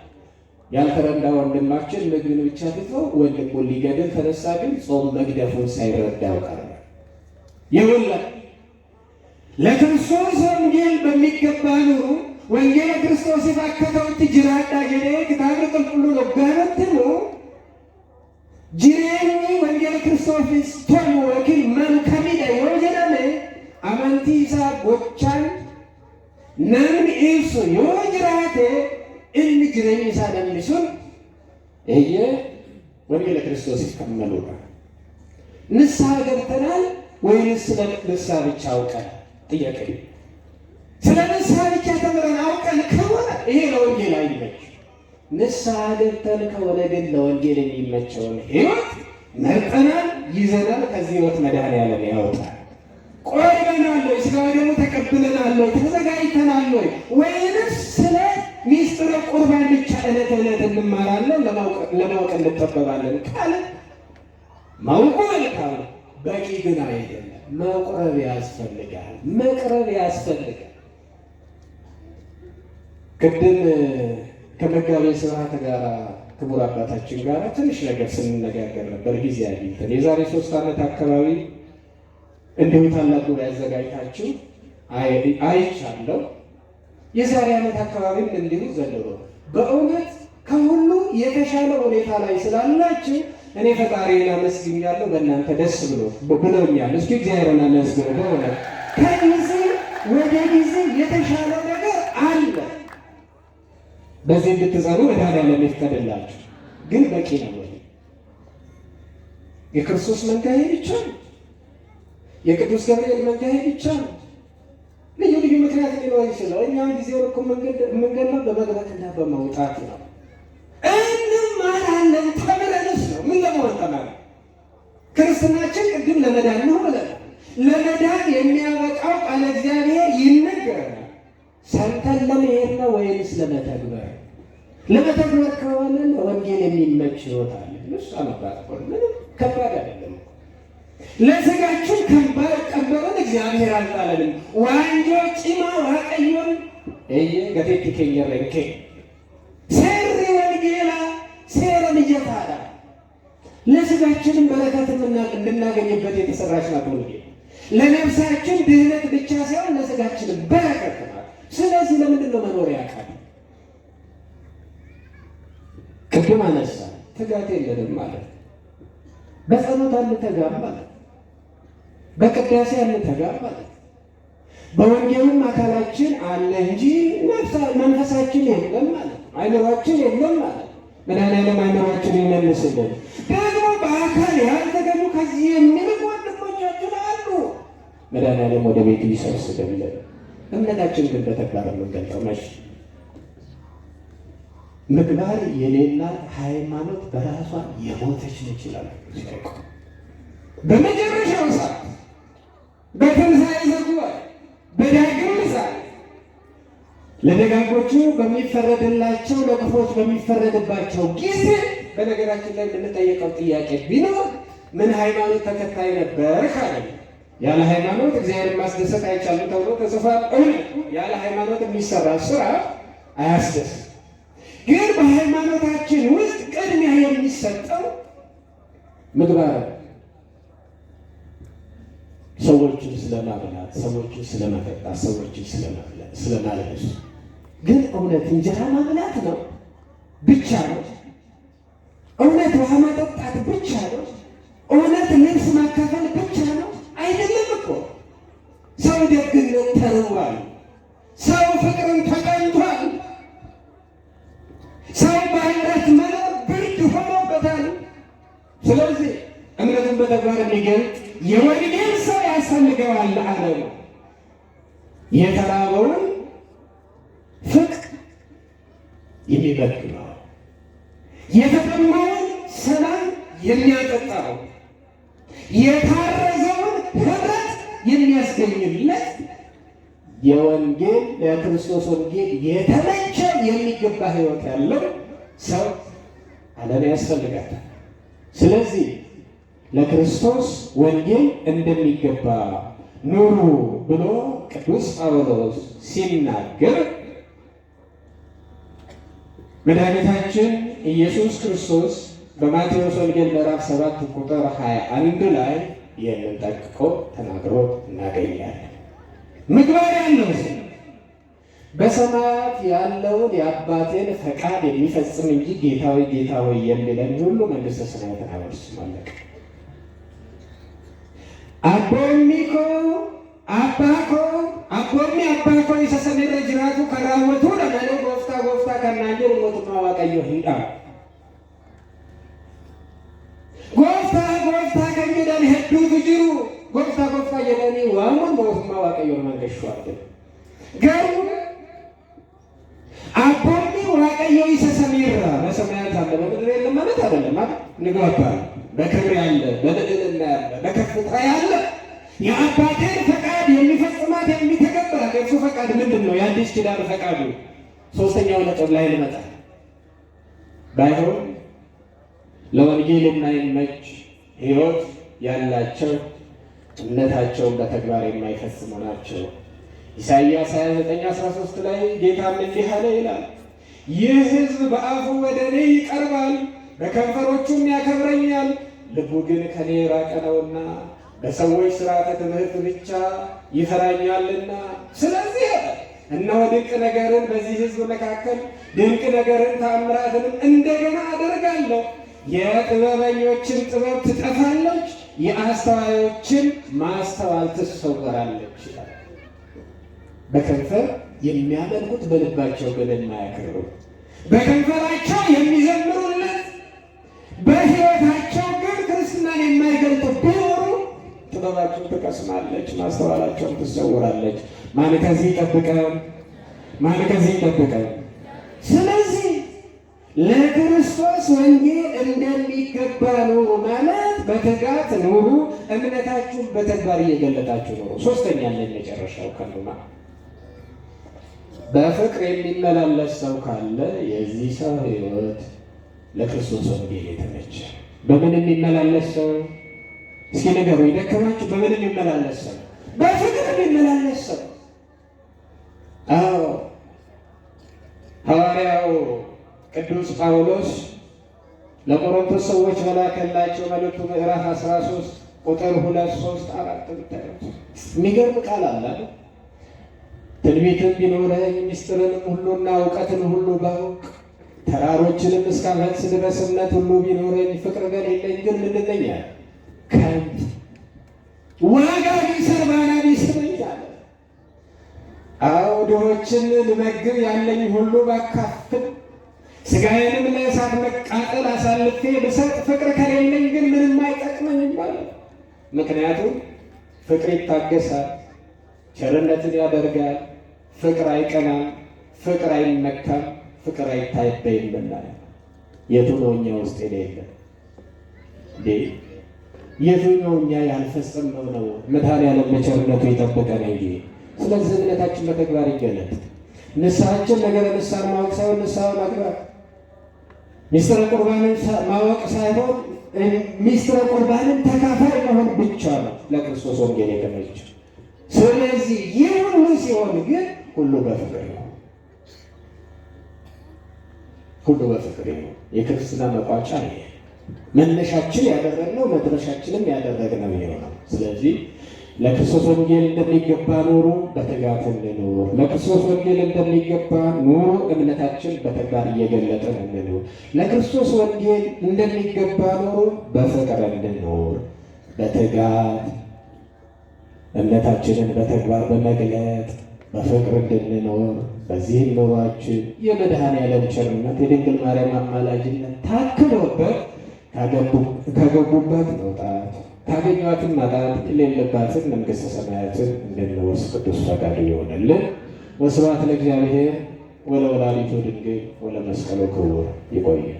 ያልተረዳ ወንድማችን ምግብን ብቻ ትቶ ወንድሙን ሊገድል ተነሳ፣ ግን ጾም መግደፉን ሳይረዳው ቀረ። ይኸውልህ ለክርስቶስ ወንጌል በሚገባ ኑሩ። ወንጌል ክርስቶስ ይፋከተውት ጅራዳ ጀኔ ክታብ ቅልቅሉ ለጋረትሙ ጅሬኒ ወንጌል ክርስቶስ ቶሙ ወኪል መንከሚደ የወጀዳነ አማንቲሳ ጎቻን ነምን ኢብሱ የወጅራቴ እን ጅሬኒ ሳደምሱን እየ ወንጌል ክርስቶስ ይከመሉ ንስሐ ገብተናል። ወይንስ ስለ ንስሐ ብቻ አውቀን? ጥያቄ። ስለ ንስሐ ብቻ ተምረን አውቀን ከሆነ ይሄ ለወንጌል አይመች። ንስሐ ገብተን ከሆነ ግን ለወንጌል የሚመቸውን ሕይወት መርጠናል፣ ይዘናል። ከዚህ ሕይወት መድኃኔዓለም ያወጣል። ቆርበናል ወይ? ሥጋ ወደሙ ተቀብለናል ወይ? ተዘጋጅተናል ወይ? ወይንስ ስለ ሚስጥረ ቁርባን ብቻ ዕለት ዕለት እንማራለን፣ ለማወቅ እንጠበባለን ካለ ማውቁ መልካም ነው፣ በቂ ግን አይደለም። መቁረብ ያስፈልጋል፣ መቅረብ ያስፈልጋል። ቅድም ከመጋቤ ስብሐት ጋር ክቡር አባታችን ጋር ትንሽ ነገር ስንነጋገር ነበር ጊዜ አግኝተን። የዛሬ 3 ዓመት አካባቢ እንዲሁ ታላቅ ጉባኤ አዘጋጅታችሁ አይቻለሁ። የዛሬ ዓመት አካባቢም እንዲሁ ዘንድሮ በእውነት ከሁሉ የተሻለ ሁኔታ ላይ ስላላችሁ እኔ ፈጣሪን አመስግኛለሁ። በእናንተ ደስ ብሎኛል። እስኪ እግዚአብሔርን አመስግኑ። በእውነት ከጊዜ ወደ ጊዜ የተሻለ ነገር አለ። በዚህ እንድትጸኑ መድኃኔዓለም ይፍቀድላችሁ። ግን በቂ ነው ወይ? የክርስቶስ መንጋዬ ብቻ ነው? የቅዱስ ገብርኤል መንጋዬ ብቻ ነው? ልዩ ልዩ ምክንያት ሊኖር ይችላል። እኛም ጊዜውን እኮ የምንገድለው በመግባትና በመውጣት ነው። እንማራለን። ተምረንስ ነው? ምን ለመሆን ተማርን? ክርስትናችን ቅድም ለመዳን ነው ብለናል። ለመዳን የሚያበቃው ቃለ እግዚአብሔር ይነገረናል። ሰምተን ለመሄድ ነው ወይንስ ለመተግበር? ለመተግበር ከሆነ ወንጌል የሚመች ሕይወት አለ። እሱ አመጣጥ ምንም ከባድ አይደለም። ለሥጋችን ከባድ ቀንበርን እግዚአብሔር አልጣለንም። ዋንጆ ጭማ ዋቀዮን ገቴት ከየረንኬ ሴሪ ወንጌላ ሴረን እየታዳ ለሥጋችንም በረከት እንድናገኝበት የተሰራች ናት ወንጌል። ለነፍሳችን ድህነት ብቻ ሳይሆን ለሥጋችንም በረከት ናት። ስለዚህ ለምንድን ነው መኖር ያቃል? ቅድም አነሳ ትጋት የለንም ማለት፣ በጸሎት አንተጋም ማለት፣ በቅዳሴ አንተጋም ማለት፣ በወንጌሉም አካላችን አለ እንጂ መንፈሳችን የለም ማለት፣ አይምሯችን የለም ማለት። መድኃኔዓለም አይምሯችን ይመልስልን። ደግሞ በአካል ያልተገኙ ከዚህ የሚልቅ ወንድሞቻችን አሉ። መድኃኔዓለም ወደ ቤቱ ይሰብስብልን። እምነታችን ግን በተግባር የምንገልጠው መች? ምግባር የሌላት ሃይማኖት በራሷ የሞተች ነች ይላል። በመጨረሻው ሰዓት በትንሣኤ ዘጉባኤ በዳግም ምጽአት ለደጋጎቹ በሚፈረድላቸው ለክፎች በሚፈረድባቸው ጊዜ በነገራችን ላይ የምንጠየቀው ጥያቄ ቢኖር ምን ሃይማኖት ተከታይ ነበር ካለ ያለ ሃይማኖት እግዚአብሔር ማስደሰት አይቻልም ተብሎ ተጽፏል። ያለ ሃይማኖት የሚሰራ ስራ አያስደስትም። ግን በሃይማኖታችን ውስጥ ቅድሚያ የሚሰጠው ምግባር፣ ሰዎችን ስለማብላት፣ ሰዎችን ስለመጠጣት፣ ሰዎችን ስለማለበስ። ግን እውነት እንጀራ ማብላት ነው ብቻ ነው? እውነት ውሃ ማጠጣት ብቻ ነው? እውነት ልብስ ማካፈል ብቻ ነው? አይደለም እኮ። ሰው ደግነት ተርቧል። ሰው ፍቅርን ተቀንቷል። ሰው በህብረት መኖር ብርድ ሆኖበታል። ስለዚህ እምነትን በተግባር የሚገልጥ የወንጌል ሰው ያስፈልገዋል አለ። የተራበውን ፍቅር የሚመግበው፣ የተጠማውን ሰላም የሚያጠጣው፣ የታረዘውን ህብረት የሚያስገኝለት የወንጌል የክርስቶስ ወንጌል የተመቸ የሚገባ ህይወት ያለው ሰው ዓለም ያስፈልጋል። ስለዚህ ለክርስቶስ ወንጌል እንደሚገባ ኑሩ ብሎ ቅዱስ ጳውሎስ ሲናገር መድኃኒታችን ኢየሱስ ክርስቶስ በማቴዎስ ወንጌል ምዕራፍ 7 ቁጥር 21 ላይ ይህንን ጠቅቆ ተናግሮት እናገኛለን። ምግባር ያለው በሰማያት ያለውን የአባቴን ፈቃድ የሚፈጽም እንጂ ጌታዊ ጌታዊ የሚለኝ ሁሉ መንግሥተ ሰማያትን አይወርስም አለ። አቦሚኮ አባኮ አቦሚ አባኮ ይሰሰሜረ ጅራቱ ከራወቱ ለመለ ጎፍታ ጎፍታ ከናንጀር ሞቱ ማዋቀዮ ሂዳ ጎፍታ ጎፍታ ከሚደን ሄዱት ጅሩ ጎፍታ ጎፍታ የለኒ ዋሙን በወፍማ ዋቀዮን መንገሽዋል ገሩ አቦኒ ዋቀዮ ይሰሰሚራ በሰማያት አለ በምድር የለም ማለት አይደለም ማለት ንግባባል። በክብር ያለ በልዕልና ያለ በከፍታ ያለ የአባቴን ፈቃድ የሚፈጽማት የሚተገብራት የእርሱ ፈቃድ ምንድን ነው? የአዲስ ኪዳን ፈቃዱ ሶስተኛው ነጥብ ላይ ልመጣ ባይሆን ለወንጌል የማይመች ሕይወት ያላቸው እምነታቸውን በተግባር የማይፈጽሙ ናቸው። ኢሳይያስ 29:13 ላይ ጌታም እንዲህ አለ ይላል፣ ይህ ሕዝብ በአፉ ወደ እኔ ይቀርባል፣ በከንፈሮቹም ያከብረኛል፣ ልቡ ግን ከኔ የራቀ ነውና በሰዎች ሥርዓተ ትምህርት ብቻ ይፈራኛልና። ስለዚህ እነሆ ድንቅ ነገርን በዚህ ሕዝብ መካከል ድንቅ ነገርን ተአምራትንም እንደገና አደርጋለሁ። የጥበበኞችን ጥበብ ትጠፋለች፣ የአስተዋዮችን ማስተዋል ትሰወራለች ይላል። በከንፈር የሚያመልኩት በልባቸው ግን የማያከብሩ፣ በከንፈራቸው የሚዘምሩለት በሕይወታቸው ግን ክርስትናን የማይገልጡ ቢኖሩ ጥበባቸው ትቀስማለች፣ ማስተዋላቸውን ትሰወራለች። ማን ከዚህ ይጠብቀን? ማን ከዚህ ይጠብቀን? ስለዚህ ለክርስቶስ ወንጌል እንደሚገባ ኑሩ ማለት በትጋት ኑሩ፣ እምነታችሁን በተግባር እየገለጣችሁ ኑሩ። ሶስተኛ ላይ መጨረሻው ከኑማ በፍቅር የሚመላለስ ሰው ካለ የዚህ ሰው ሕይወት ለክርስቶስ ወንጌል የተመቸ። በምን የሚመላለስ ሰው? እስኪ ነገሩ ይደከማችሁ። በምን የሚመላለስ ሰው? በፍቅር የሚመላለስ ሰው። አዎ ሐዋርያው ቅዱስ ጳውሎስ ለቆሮንቶስ ሰዎች በላከላቸው መልእክቱ ምዕራፍ 13 ቁጥር 2፣ 3፣ 4 ብታዩት የሚገርም ቃል አለ። ትንቢትን ቢኖረኝ ምስጢርንም ሁሉና እውቀትን ሁሉ ባውቅ ተራሮችንም እስካፈርስ ድረስ እምነት ሁሉ ቢኖረኝ ፍቅር በሌለኝ ግን ምንድን ነኝ አለ? ከንቱ ዋጋ ቢስ እርባና ቢስ ነኝ አለ። አዎ ድሆችን ልመግብ ያለኝ ሁሉ ባካፍል ሥጋዬንም ለእሳት መቃጠል አሳልፌ ብሰጥ ፍቅር ከሌለኝ ግን ምንም አይጠቅመኝም አለ። ምክንያቱም ፍቅር ይታገሳል፣ ቸርነትን ያደርጋል፣ ፍቅር አይቀናም፣ ፍቅር አይመካም፣ ፍቅር አይታበይምና። የቱ ነው እኛ ውስጥ የሌለ? የቱ ነው እኛ ያልፈጸምነው ነው? መድኃኔዓለም በቸርነቱ የጠበቀን እንጂ። ስለዚህ እምነታችን በተግባር ይገለጥ። ንስሐችን ነገረ ንስሐን ማወቅ ሳይሆን ንስሐ ማግባት፣ ሚስጥረ ቁርባንን ማወቅ ሳይሆን ሚስጥረ ቁርባንን ተካፋይ መሆን ብቻ ነው ለክርስቶስ ወንጌል የተመቸ። ስለዚህ ይህ ሁሉ ሲሆን ግን ሁሉ በፍቅር ነው። ሁሉ በፍቅር ነው። የክርስትና መቋጫ ይሄ መነሻችን ያደረግነው መድረሻችንም ያደረግነው ይሄ ነው። ስለዚህ ለክርስቶስ ወንጌል እንደሚገባ ኑሩ፣ በትጋት እንኑር። ለክርስቶስ ወንጌል እንደሚገባ ኑሩ፣ እምነታችን በተግባር እየገለጥን እንኑር። ለክርስቶስ ወንጌል እንደሚገባ ኑሩ፣ በፍቅር እንኑር። በትጋት እምነታችንን በተግባር በመግለጥ በፍቅር እንድንኖር በዚህም ኑሯችን የመድኃኔዓለም ቸርነት የድንግል ማርያም አማላጅነት ታክሎበት ከገቡበት መውጣት ካገኟትን ማጣት የሌለባትን መንግሥተ ሰማያትን እንድንወርስ ቅዱስ ፈቃዱ ይሆንልን። ወስብሐት ለእግዚአብሔር ወለወላዲቱ ድንግል ወለመስቀሉ ክቡር። ይቆያል።